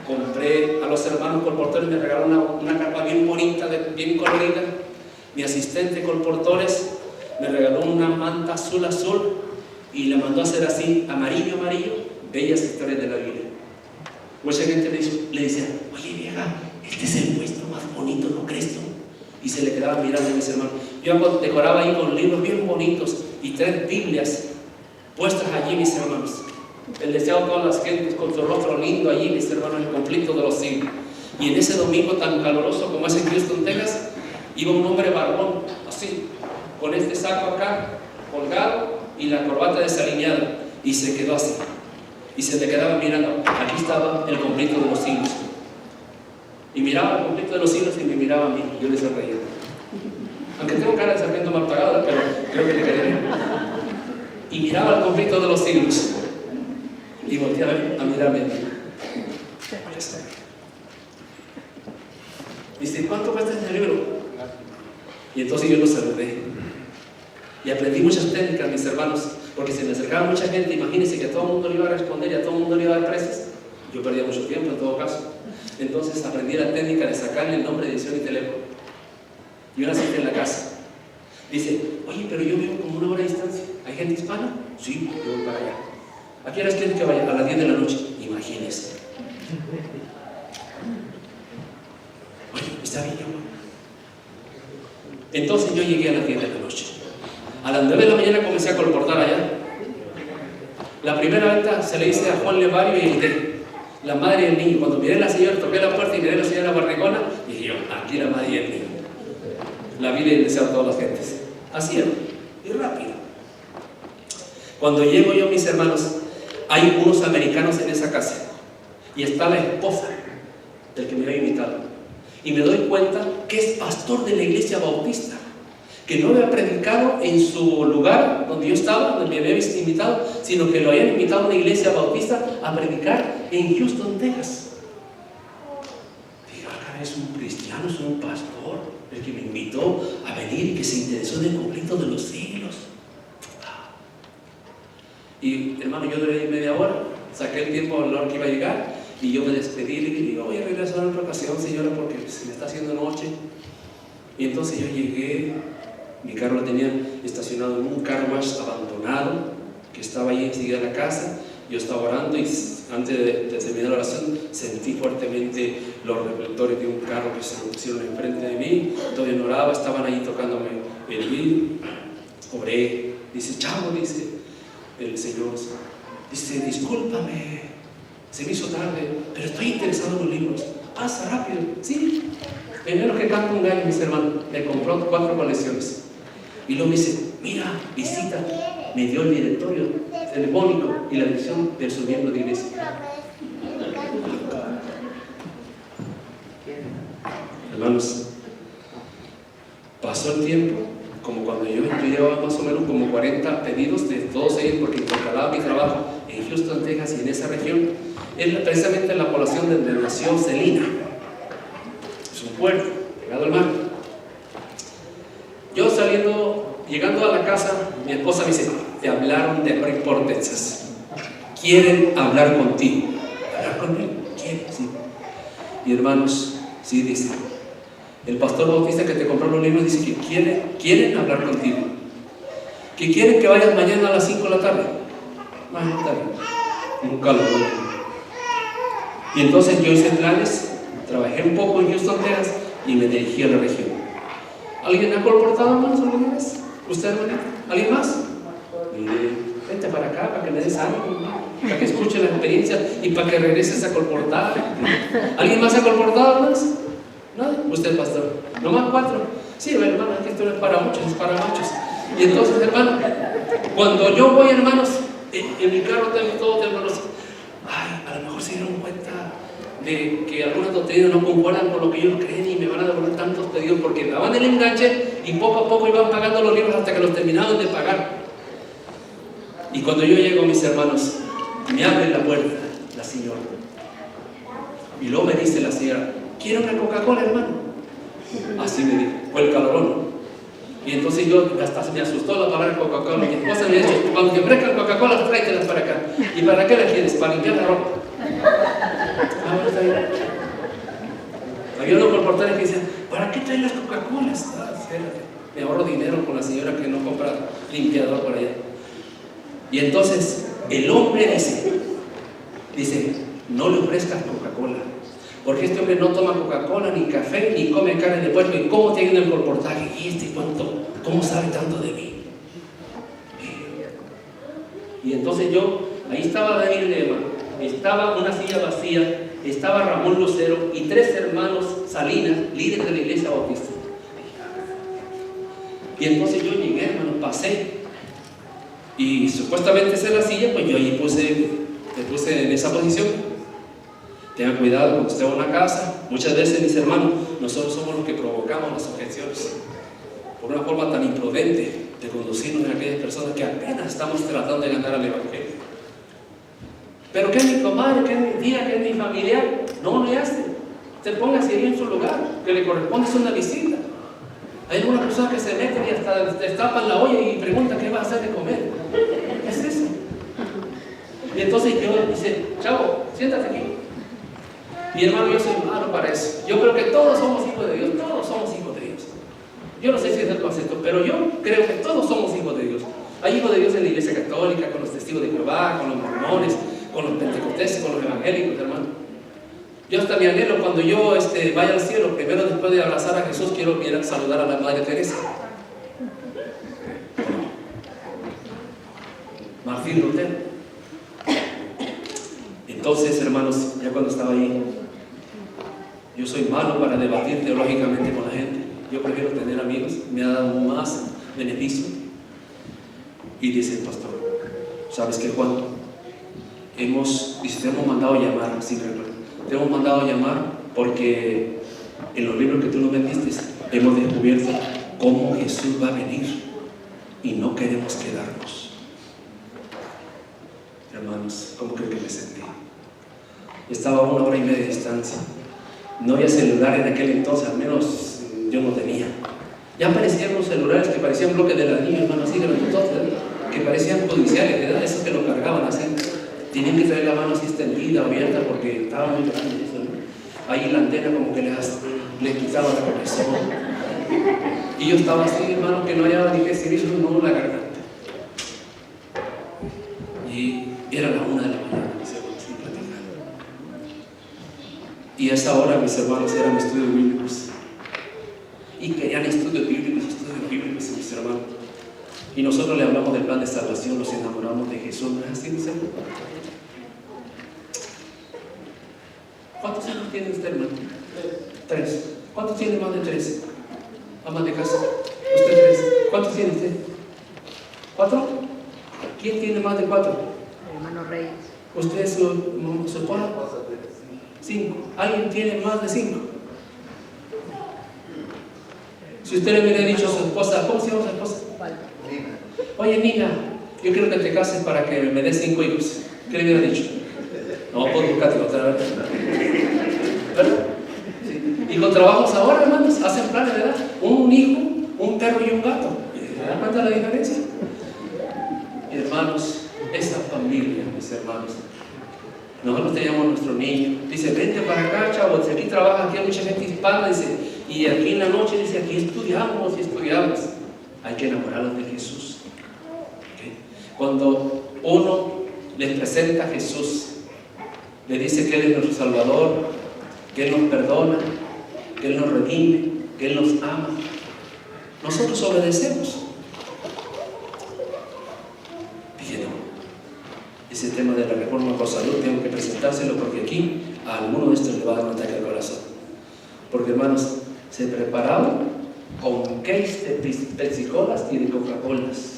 compré a los hermanos colportores, me regalaron una capa bien bonita, bien colorida. Mi asistente colportores me regaló una manta azul y la mandó a hacer así, amarillo, bellas historias de la Biblia. Mucha gente le decía, oye vieja, este es el puesto más bonito, ¿no crees tú? Y se le quedaba mirando a mis hermanos. Yo decoraba ahí con libros bien bonitos y 3 Biblias puestas allí, mis hermanos. El deseo de todas las gentes con su rostro lindo allí, mis hermanos, el conflicto de los siglos. Y en ese domingo tan caluroso como es en Houston, Texas, iba un hombre barbón, así, con este saco acá, colgado, y la corbata desalineada, y se quedó así. Y se le quedaba mirando. Aquí estaba el conflicto de los siglos. Y miraba el conflicto de los siglos y me miraba a mí, y yo le sonreía. Aunque tengo cara de sargento mal pagado, pero creo que le quería. Y miraba el conflicto de los siglos. Y volteé a mirarme. Dice, ¿cuánto cuesta este libro? Y entonces yo lo saludé. Y aprendí muchas técnicas, mis hermanos, porque se me acercaba mucha gente. Imagínense que a todo el mundo le iba a responder y a todo el mundo le iba a dar precios. Yo perdía mucho tiempo en todo caso. Entonces aprendí la técnica de sacarle el nombre, dirección y teléfono. Y una cita en la casa. Dice, oye, pero yo vivo como 1 hora de distancia. ¿Hay gente hispana? Sí, yo voy para allá. ¿A qué horas quieren que vaya? A las 10 de la noche. Imagínense. Oye, está bien, entonces yo llegué a las 10 de la noche. A las 9 de la mañana comencé a colportar allá. La primera venta se le hice a Juan Levario y Edith, la madre y el niño. Cuando miré a la señora, toqué la puerta y miré a la señora Barrigona, dije yo, aquí la madre y el niño. La Biblia y el deseo de todas las gentes. Así era, y rápido. Cuando llego yo, mis hermanos, hay unos americanos en esa casa y está la esposa del que me había invitado. Y me doy cuenta que es pastor de la iglesia bautista, que no había predicado en su lugar donde yo estaba, donde me había invitado, sino que lo habían invitado a una iglesia bautista a predicar en Houston, Texas. Dije, acá es un cristiano, es un pastor, el que me invitó a venir y que se interesó en el conflicto de los siglos. Y hermano, yo duré media hora, saqué el tiempo a la hora que iba a llegar. Y yo me despedí y le dije, voy a regresar en otra ocasión, señora, porque se me está haciendo noche. Y entonces yo llegué, mi carro lo tenía estacionado en un carro más abandonado, que estaba ahí enseguida de la casa. Yo estaba orando y antes de terminar la oración sentí fuertemente los reflectores de un carro que se pusieron enfrente de mí. Todavía no oraba, estaban ahí tocándome el vidrio. Oré, dice, chavo, dice el Señor, dice, discúlpame. Se me hizo tarde, pero estoy interesado en los libros. Pasa rápido, sí. En menos que canta un gallo, mis hermanos, me compró 4 colecciones. Y luego me dice, mira, visita. Me dio el directorio telefónico y la dirección de su miembro de iglesia. Hermanos, pasó el tiempo, como cuando yo llevaba más o menos como 40 pedidos de todos ellos, porque intercalaba mi trabajo en Houston, Texas y en esa región. Es precisamente la población donde nació Celina. Es un puerto, pegado al mar. Yo llegando a la casa, mi esposa me dice, te hablaron de Bridgeport, Texas. Quieren hablar contigo. ¿Hablar conmigo? ¿Quieren? Sí. Y hermanos, sí, dice, el pastor bautista que te compró los libros dice que quieren hablar contigo. Que quieren que vayas mañana a las 5 de la tarde. Más tarde. Un calor. Y entonces yo hice planes, trabajé un poco en Houston, Texas y me dirigí a la región. ¿Alguien ha colportado más alguna vez? ¿Usted, hermanito? ¿Alguien más? Mire, vente para acá para que me des ánimo, para que escuche la experiencia y para que regreses a colportar. ¿Alguien más ha colportado más? ¿No? ¿Usted, pastor? ¿Nomás 4? Sí, hermano, es que esto no es para muchos, es para muchos. Y entonces, hermano, cuando yo voy, hermanos, en mi carro tengo todo, hermanos. Ay, a lo mejor se dieron cuenta de que algunas doctrinas no concuerdan con lo que ellos creen y me van a devolver tantos pedidos porque daban el enganche y poco a poco iban pagando los libros hasta que los terminaban de pagar. Y cuando yo llego, mis hermanos, me abre la puerta la señora y luego me dice la señora, ¿quiere una Coca-Cola, hermano? Así me dijo, fue el calorón. Y entonces yo hasta se me asustó la palabra Coca-Cola. Mi esposa me dijo, cuando te ofrezcan Coca-Cola, tráetelas para acá. ¿Y para qué la quieres? Para limpiar la ropa. Ah, está bien. Había unos colportores que decían, ¿para qué traen las Coca-Colas? Ah, espérate, me ahorro dinero con la señora que no compra limpiador por allá. Y entonces el hombre dice, ofrezcas Coca-Cola. Porque este hombre no toma Coca-Cola, ni café, ni come carne de puerco. ¿Y cómo tiene el colportaje? ¿Y este cuánto? ¿Cómo sabe tanto de mí? Y entonces ahí estaba Daniel Lema, estaba una silla vacía, estaba Ramón Lucero y 3 hermanos Salinas, líderes de la iglesia bautista. Y entonces yo llegué, hermano, pasé. Y supuestamente esa es la silla, pues yo ahí me puse en esa posición. Tengan cuidado cuando esté en una casa. Muchas veces, mis hermanos, nosotros somos los que provocamos las objeciones por una forma tan imprudente de conducirnos en aquellas personas que apenas estamos tratando de ganar al Evangelio. Pero que es mi comadre, que es mi tía, que es mi familiar, no le hace. Usted póngase ahí en su lugar, que le corresponde es una visita. Hay algunas personas que se meten y hasta destapan la olla y preguntan qué va a hacer de comer. ¿Qué es eso? Y entonces yo dice, chavo, siéntate aquí. Mi hermano, yo soy malo para eso. Yo creo que todos somos hijos de Dios, todos somos hijos de Dios. Yo no sé si es el concepto, pero yo creo que todos somos hijos de Dios. Hay hijos de Dios en la iglesia católica, con los testigos de Jehová, con los mormones, con los pentecostales, con los evangélicos, hermano. Yo hasta mi anhelo, cuando yo vaya al cielo, primero después de abrazar a Jesús, quiero ir a saludar a la Madre Teresa. Martín Lutero. Entonces, hermanos, ya cuando estaba ahí, yo soy malo para debatir teológicamente con la gente. Yo prefiero tener amigos, me ha dado más beneficio. Y dice el pastor, ¿sabes qué, Juan? Te hemos mandado llamar, sí, recuerdo. Te hemos mandado llamar porque en los libros que tú nos vendiste hemos descubierto cómo Jesús va a venir y no queremos quedarnos. Hermanos, ¿cómo creo que me sentí? Estaba a 1 hora y media de distancia. No había celular en aquel entonces, al menos yo no tenía. Ya aparecían los celulares que parecían bloques de ladrillo, hermano, así de los que parecían judiciales, ¿verdad? Esos que lo cargaban así. Tenían que traer la mano así extendida, abierta, porque estaba muy grande eso, ¿no? Ahí la antena como que le quitaba la conexión. Y yo estaba así, hermano, que no hallaba ni qué decir, no la garganta. Y era la 1 de la mañana, mis hermanos, así platicando. Y a esa hora, mis hermanos, eran estudios bíblicos. Y querían estudios bíblicos, mis hermanos. Y nosotros le hablamos del plan de salvación, nos enamoramos de Jesús, ¿no es así, mis hermanos? ¿Cuántos años tiene usted, hermano? 3. ¿Cuántos tiene más de 3? Amas de casa. Usted 3. ¿Cuántos tiene usted? 4. ¿Quién tiene más de 4? Hermano Reyes. ¿Usted es su esposa? 5. ¿Alguien tiene más de 5? Si usted le hubiera dicho a su esposa, ¿cómo se llama su esposa? Nina. Oye, Nina, yo quiero que te cases para que me des 5 hijos. ¿Qué le hubiera dicho? No, pues buscarte otra vez. ¿Verdad? Sí. Y con trabajos ahora, hermanos, hacen planes, ¿verdad? Un hijo, un perro y un gato. ¿Se dan cuenta de la diferencia? Y hermanos, esa familia, mis hermanos, nosotros teníamos nuestro niño. Dice, vente para acá, chavos. Aquí trabaja, aquí hay mucha gente hispana. Dice, y aquí en la noche, dice, aquí estudiamos y estudiamos. Hay que enamorarlos de Jesús. ¿Okay? Cuando uno les presenta a Jesús, le dice que Él es nuestro Salvador, que Él nos perdona, que Él nos redime, que Él nos ama, nosotros obedecemos. Dije, no, ese tema de la reforma por salud tengo que presentárselo porque aquí a alguno de estos le va a dar un ataque al corazón. Porque, hermanos, se preparaban con cakes de Pepsi-Colas y de Coca-Colas.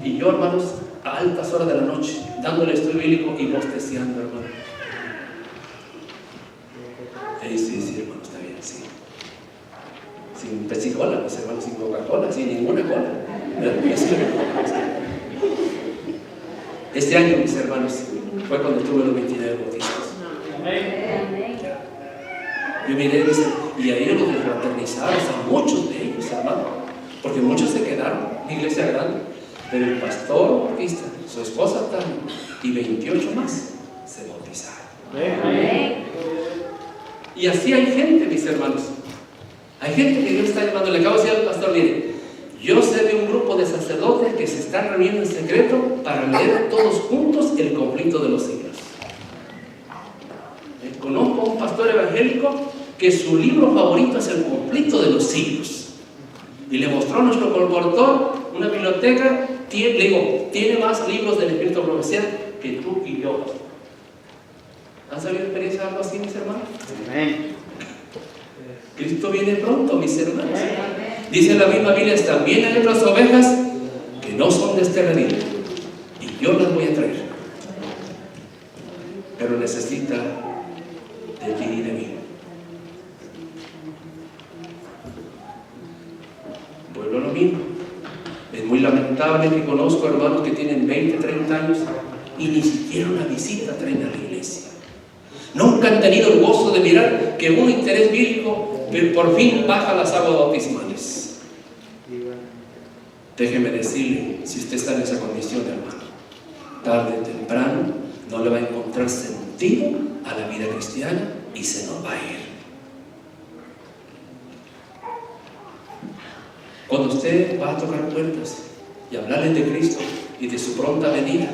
Y yo, hermanos, a altas horas de la noche, dándole estudio bíblico y bosteciando, hermano. Sí, hermano, está bien, sí. Sin Pepsi-Cola, pues, hermano, sin Coca-Cola, sin ninguna cola. Este año, mis hermanos, fue cuando tuve los 29 bautismos. Yo miré, dice, y ahí los fraternizaron, a muchos de ellos, hermano, porque muchos se quedaron, una iglesia grande, pero el pastor bautista, su esposa también, y 28 más se bautizaron. Amén. Y así hay gente, mis hermanos, hay gente que Dios está llamando. Le acabo de decir al pastor, mire, yo sé de un grupo de sacerdotes que se están reuniendo en secreto para leer todos juntos el conflicto de los siglos. Conozco a un pastor evangélico que su libro favorito es El conflicto de los siglos. Y le mostró a nuestro portor una biblioteca, le digo, tiene más libros del Espíritu de Profecía que tú y yo. ¿Han sabido experiencia de algo así, mis hermanos? Amén. Cristo viene pronto, mis hermanos. Dice la misma Biblia, también hay otras ovejas que no son de este redil, y yo las voy a traer. Pero necesita de ti y de mí. Vuelvo a lo mismo. Es muy lamentable que conozco hermanos que tienen 20, 30 años y ni siquiera una visita traen a la iglesia. Nunca han tenido el gozo de mirar que un interés bíblico por fin baja las aguas bautismales. Déjeme decirle, si usted está en esa condición, hermano, tarde o temprano no le va a encontrar sentido a la vida cristiana y se nos va a ir. Cuando usted va a tocar puertas y hablarles de Cristo y de su pronta venida,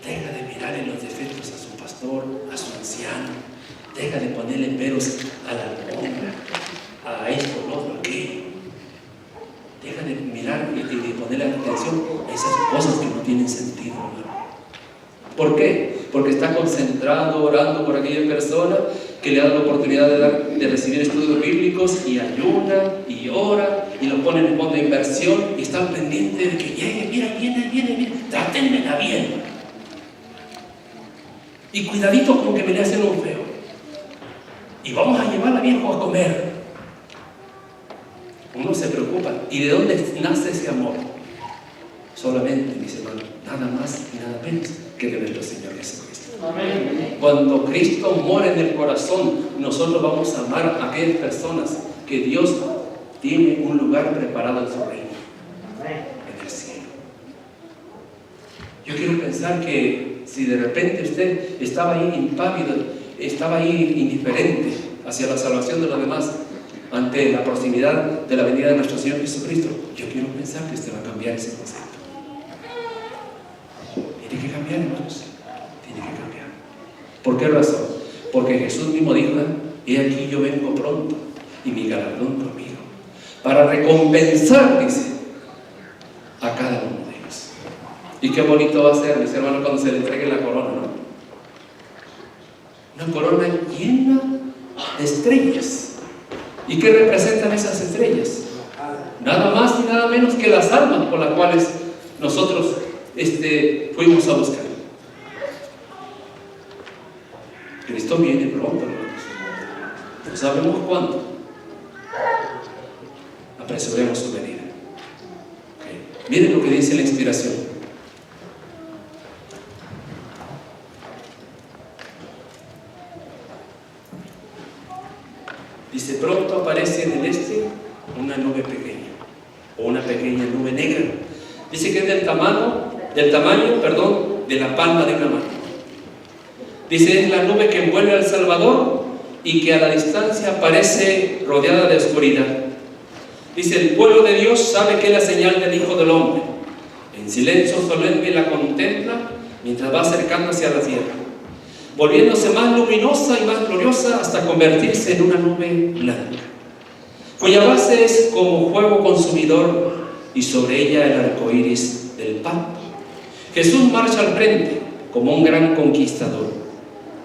deja de mirarle los defectos a su pastor, a su anciano, deja de ponerle peros a la alfombra, a esto, lo otro, aquello. Deja de mirar y de ponerle atención a esas cosas que no tienen sentido, hermano. ¿Por qué? Porque está concentrado, orando por aquella persona que le da la oportunidad de recibir estudios bíblicos, y ayuna y ora y lo pone en el fondo de inversión y está pendiente de que llegue, viene, trátenmela bien. Y cuidadito con que me le hacen un feo. Y vamos a llevar a viejo a comer. Uno se preocupa. ¿Y de dónde nace ese amor? Solamente, mis hermanos, nada más y nada menos que de nuestro Señor Jesucristo. Amén. Cuando Cristo mora en el corazón, nosotros vamos a amar a aquellas personas que Dios tiene un lugar preparado en su reino, en el cielo. Yo quiero pensar que si de repente usted estaba ahí impávido, estaba ahí indiferente hacia la salvación de los demás, ante la proximidad de la venida de nuestro Señor Jesucristo, yo quiero pensar que usted va a cambiar ese concepto. Tiene que cambiar, hermanos. Tiene que cambiar. ¿Por qué razón? Porque Jesús mismo dijo: he aquí yo vengo pronto y mi galardón conmigo, para recompensar, dice, a cada uno de ellos. Y qué bonito va a ser, mis hermanos, cuando se le entregue la corona, ¿no? Una corona llena de estrellas. ¿Y qué representan esas estrellas? Nada más y nada menos que las almas por las cuales nosotros fuimos a buscar. Cristo viene pronto, hermanos. No sabemos cuándo. Apresuremos su venida. Okay. Miren lo que dice la inspiración. Dice: pronto aparece en el este una nube pequeña, o una pequeña nube negra. Dice que es del tamaño, de la palma de una mano. Dice: es la nube que envuelve al Salvador y que a la distancia parece rodeada de oscuridad. Dice: el pueblo de Dios sabe que es la señal del Hijo del Hombre. En silencio solemne la contempla mientras va acercándose a la tierra, volviéndose más luminosa y más gloriosa hasta convertirse en una nube blanca, cuya base es como fuego consumidor y sobre ella el arco iris del pacto. Jesús marcha al frente como un gran conquistador.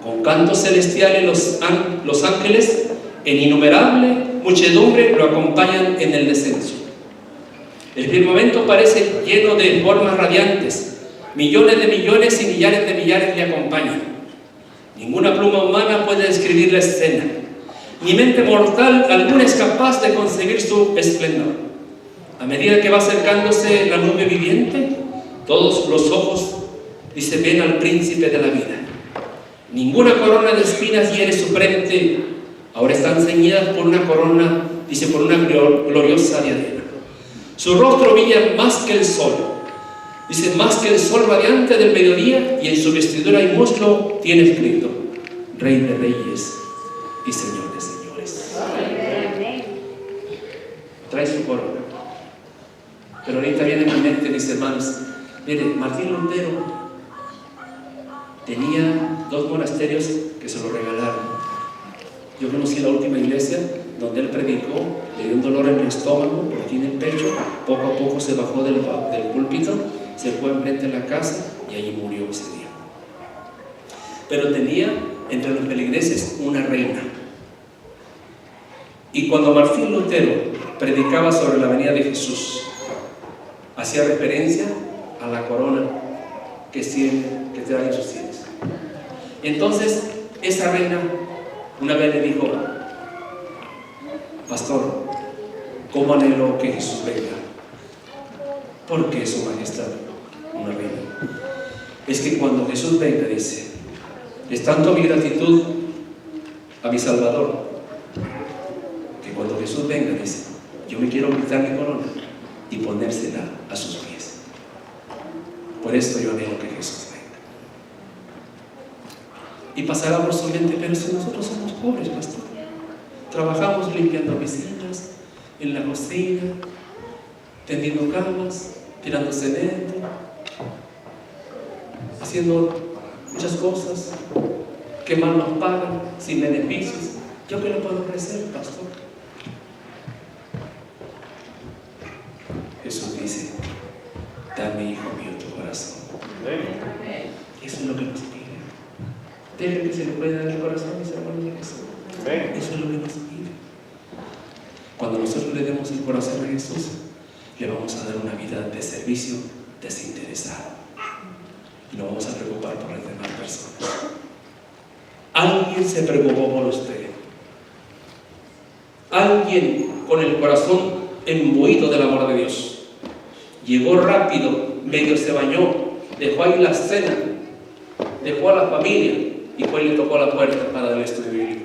Con cantos celestiales los ángeles en innumerable muchedumbre lo acompañan en el descenso. El firmamento parece lleno de formas radiantes. Millones de millones y millares de millares le acompañan. Ninguna pluma humana puede describir la escena, ni mente mortal alguna es capaz de conseguir su esplendor. A medida que va acercándose la nube viviente, todos los ojos, dice, ven al príncipe de la vida. Ninguna corona de espinas hiere su frente, ahora están ceñidas por una corona, dice, por una gloriosa diadema. Su rostro brilla más que el sol, dice, más que el sol radiante del mediodía, y en su vestidura y muslo tiene escrito: Rey de reyes y Señor de señores. Trae su corona. Pero ahorita viene a mi mente, mis hermanos, mire, Martín Lutero tenía 2 monasterios que se lo regalaron. Yo conocí la última iglesia donde él predicó, le dio un dolor en el estómago, por aquí en el pecho, poco a poco se bajó del púlpito, se fue enfrente de la casa y allí murió ese día. Pero tenía entre los feligreses una reina. Y cuando Martín Lutero predicaba sobre la venida de Jesús, hacía referencia a la corona que te dan en sus cielos. Entonces, esa reina una vez le dijo: pastor, ¿cómo anhelo que Jesús venga? Porque su majestad, una reina. Es que cuando Jesús venga, dice, es tanto mi gratitud a mi Salvador, que cuando Jesús venga, dice, yo me quiero quitar mi corona y ponérsela a sus pies. Por esto yo anhelo que Jesús venga. Y pasará por su mente: pero si nosotros somos pobres, pastor, trabajamos limpiando piscinas, en la cocina, tendiendo camas, tirando cemento, haciendo muchas cosas que mal nos pagan, sin beneficios. ¿Yo qué le puedo ofrecer, pastor? Jesús dice: dame, hijo mío, tu corazón. Eso es lo que nos pide. ¿Deje que se le puede dar el corazón, mis hermanos de Jesús? Eso es lo que nos pide. Cuando nosotros le demos el corazón a Jesús, le vamos a dar una vida de servicio desinteresado. Y no vamos a preocupar por las demás personas. Alguien se preocupó por usted. Alguien con el corazón embuido del amor de Dios. Llegó rápido, medio se bañó, dejó ahí la cena, dejó a la familia y fue y le tocó la puerta para el estudio bíblico.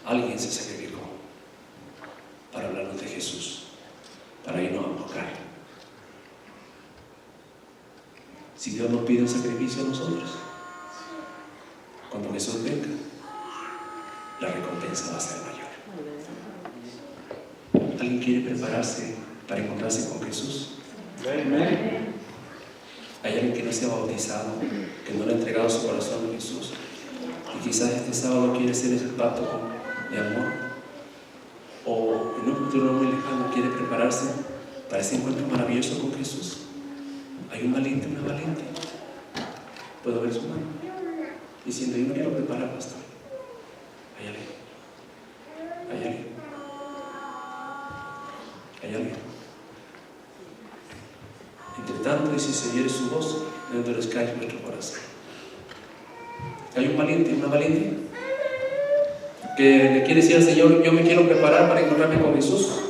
Alguien se sacrificó para hablarnos de Jesús, para irnos a buscar. Si Dios nos pide un sacrificio a nosotros, cuando Jesús venga, la recompensa va a ser mayor. ¿Alguien quiere prepararse para encontrarse con Jesús? ¿Hay alguien que no se ha bautizado, que no le ha entregado su corazón a Jesús? Y quizás este sábado quiere hacer ese pacto de amor. O en un futuro muy lejano quiere prepararse para ese encuentro maravilloso con Jesús. ¿Hay un valiente, una valiente? ¿Puedo ver su mano? Diciendo: yo me quiero preparar, pastor. ¿Hay alguien? ¿Hay alguien? ¿Hay alguien? Entre tanto, y si se oyere su voz, no endurezcáis vuestro corazón. ¿Hay un valiente, una valiente? Que le quiere decir al Señor: yo me quiero preparar para encontrarme con Jesús.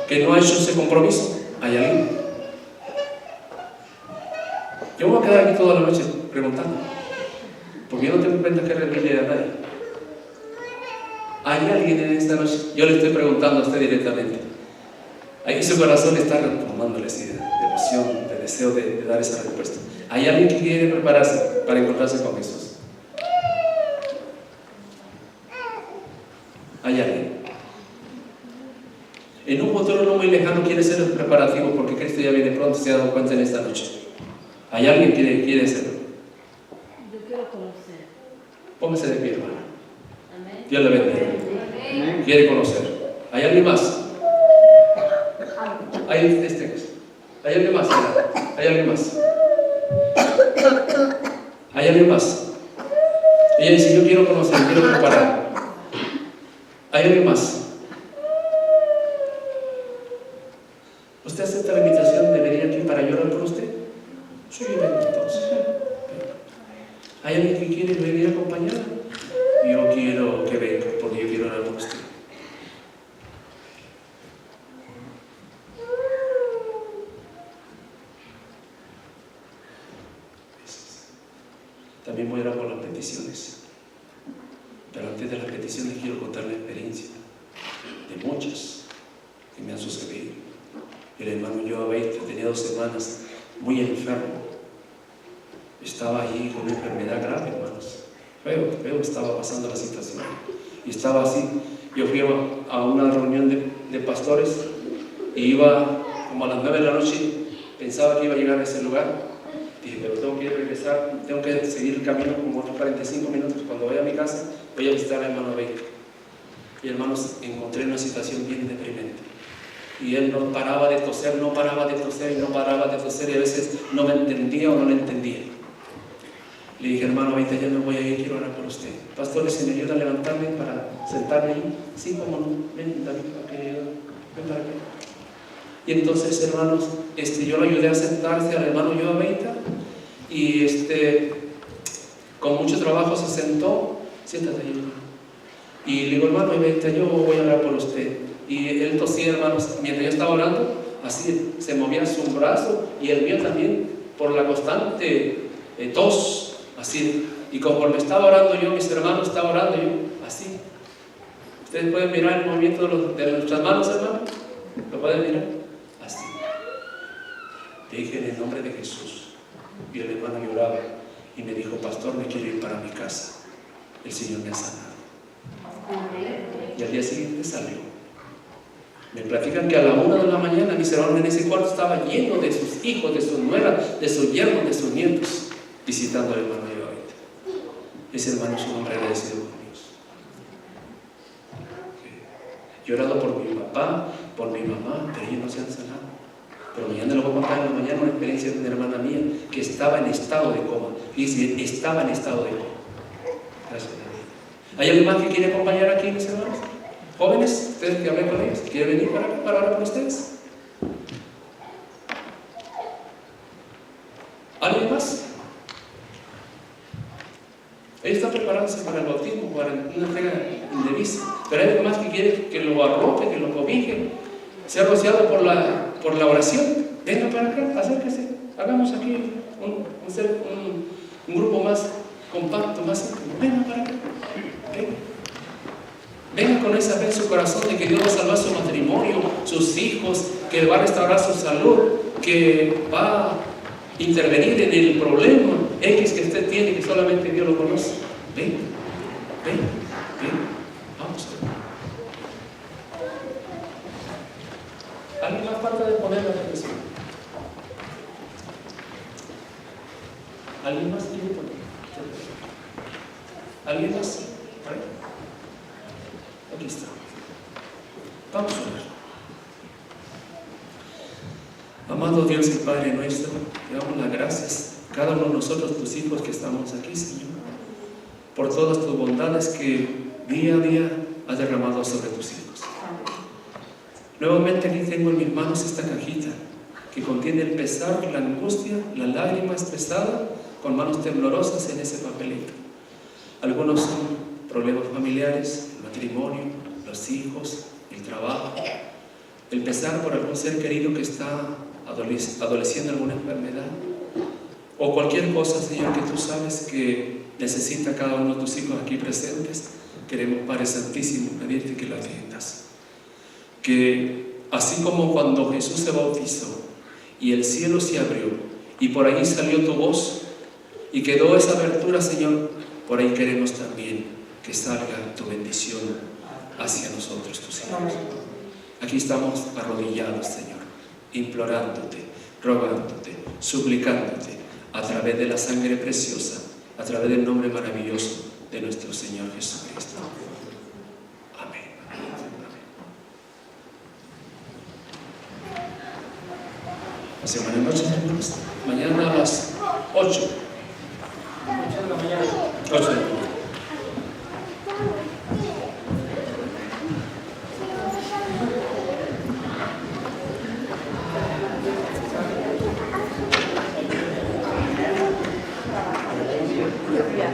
Que no ha hecho ese compromiso. ¿Hay alguien? Yo me voy a quedar aquí toda la noche preguntando, porque yo no tengo cuenta que rendirle a nadie. ¿Hay alguien en esta noche? Yo le estoy preguntando a usted directamente. Ahí su corazón está retomándole así de emoción, de deseo de dar esa respuesta. ¿Hay alguien que quiere prepararse para encontrarse con Jesús? ¿Hay alguien? En un futuro no muy lejano quiere ser el preparativo, porque Cristo ya viene pronto, se ha dado cuenta en esta noche. ¿Hay alguien que quiere hacerlo? Yo quiero conocer. Póngase de pie, hermano. Amén. Dios le bendiga. Amén. Quiere conocer. ¿Hay alguien más? ¿Hay alguien más? ¿Hay alguien más? ¿Hay alguien más? Ella dice: yo quiero conocer, quiero preparar. ¿Hay alguien más? ¿Usted acepta la invitación de venir aquí para llorar por usted? Soy yo entonces. ¿Hay alguien que quiere venir a acompañar? Yo quiero que venga, porque yo quiero orar por usted. También voy a orar por las peticiones. Pero antes de las peticiones quiero contar la experiencia de muchas que me han sucedido. El hermano yo tenía 2 semanas muy enfermo. Estaba allí con una enfermedad grave, hermanos. Feo estaba pasando la situación. Y estaba así. Yo fui a una reunión de pastores y iba como a las 9 de la noche pensaba que iba a llegar a ese lugar. Dije, pero tengo que regresar, tengo que seguir el camino como otros 45 minutos. Cuando vaya a mi casa, voy a visitar al hermano Beca. Y hermanos, encontré una situación bien deprimente. Y él no paraba de toser, no paraba de toser, y no paraba de toser, y a veces no me entendía o no le entendía. Le dije, hermano, ahorita ya me voy a ir, quiero orar por usted. Pastor, ¿se me ayuda a levantarme para sentarme ahí? Sí, como no, ven, David, ven para acá. Y entonces, hermanos, yo lo ayudé a sentarse al hermano Joa Beita, y con mucho trabajo se sentó. Siéntate ahí, hermano. Y le digo, hermano Beita, yo voy a orar por usted. Y él tosía, hermanos, mientras yo estaba orando, así se movía su brazo y el mío también, por la constante tos. Así, y conforme estaba orando yo, mis hermanos estaban orando yo, así. Ustedes pueden mirar el movimiento de nuestras manos, hermano. ¿Lo pueden mirar? Así. Le dije, en el nombre de Jesús. Y el hermano lloraba y me dijo, pastor, me quiero ir para mi casa. El Señor me ha sanado. Y al día siguiente salió. Me platican que a la 1 de la mañana mis hermanos en ese cuarto estaba lleno de sus hijos, de sus nueras, de sus yernos, de sus nietos, visitando al hermano Joa Beita. Ese hermano es un hombre agradecido con Dios. Yo he orado por mi papá, por mi mamá, pero ellos no se han sanado. Pero mañana les voy a contar en la mañana una experiencia de una hermana mía que estaba en estado de coma. Fíjense, estaba en estado de coma. Gracias a Dios. ¿Hay alguien más que quiere acompañar aquí, mis hermanos? Jóvenes, ustedes que hablen con ellos, ¿quieren venir para orar por ustedes? ¿Alguien más? Ellos están preparándose para el bautismo, para una entrega indebisa. Pero hay alguien más que quiere que lo arrope, que lo cobije, sea rociado por la oración. Venga para acá, acérquese. Hagamos aquí un grupo más compacto, más íntimo. Venga para acá. Venga con esa fe en su corazón de que Dios va a salvar su matrimonio, sus hijos, que va a restaurar su salud, que va a intervenir en el problema X que usted tiene, que solamente Dios lo conoce. Venga, venga, venga. Vamos a ver. ¿Alguien más falta de poner la atención? ¿Alguien más quiere poner? ¿Alguien más? Aquí está. Vamos a ver. Amado Dios y Padre nuestro, te damos las gracias, cada uno de nosotros, tus hijos que estamos aquí, Señor, por todas tus bondades que día a día has derramado sobre tus hijos. Nuevamente aquí tengo en mis manos esta cajita que contiene el pesar, la angustia, la lágrima expresada con manos temblorosas en ese papelito. Algunos son problemas familiares, el matrimonio, los hijos, el trabajo, el pesar por algún ser querido que está adoleciendo alguna enfermedad o cualquier cosa, Señor, que tú sabes que necesita cada uno de tus hijos aquí presentes. Queremos, Padre Santísimo, pedirte que lo atiendas. Que así como cuando Jesús se bautizó y el cielo se abrió y por ahí salió tu voz y quedó esa abertura, Señor, por ahí queremos también que salga tu bendición hacia nosotros, tus hijos. Aquí estamos arrodillados, Señor, implorándote, rogándote, suplicándote a través de la sangre preciosa, a través del nombre maravilloso de nuestro Señor Jesucristo. Amén. Hace buenas noches, hermanos. Mañana a las 8. 8 de la mañana. 8 de la mañana. Yeah.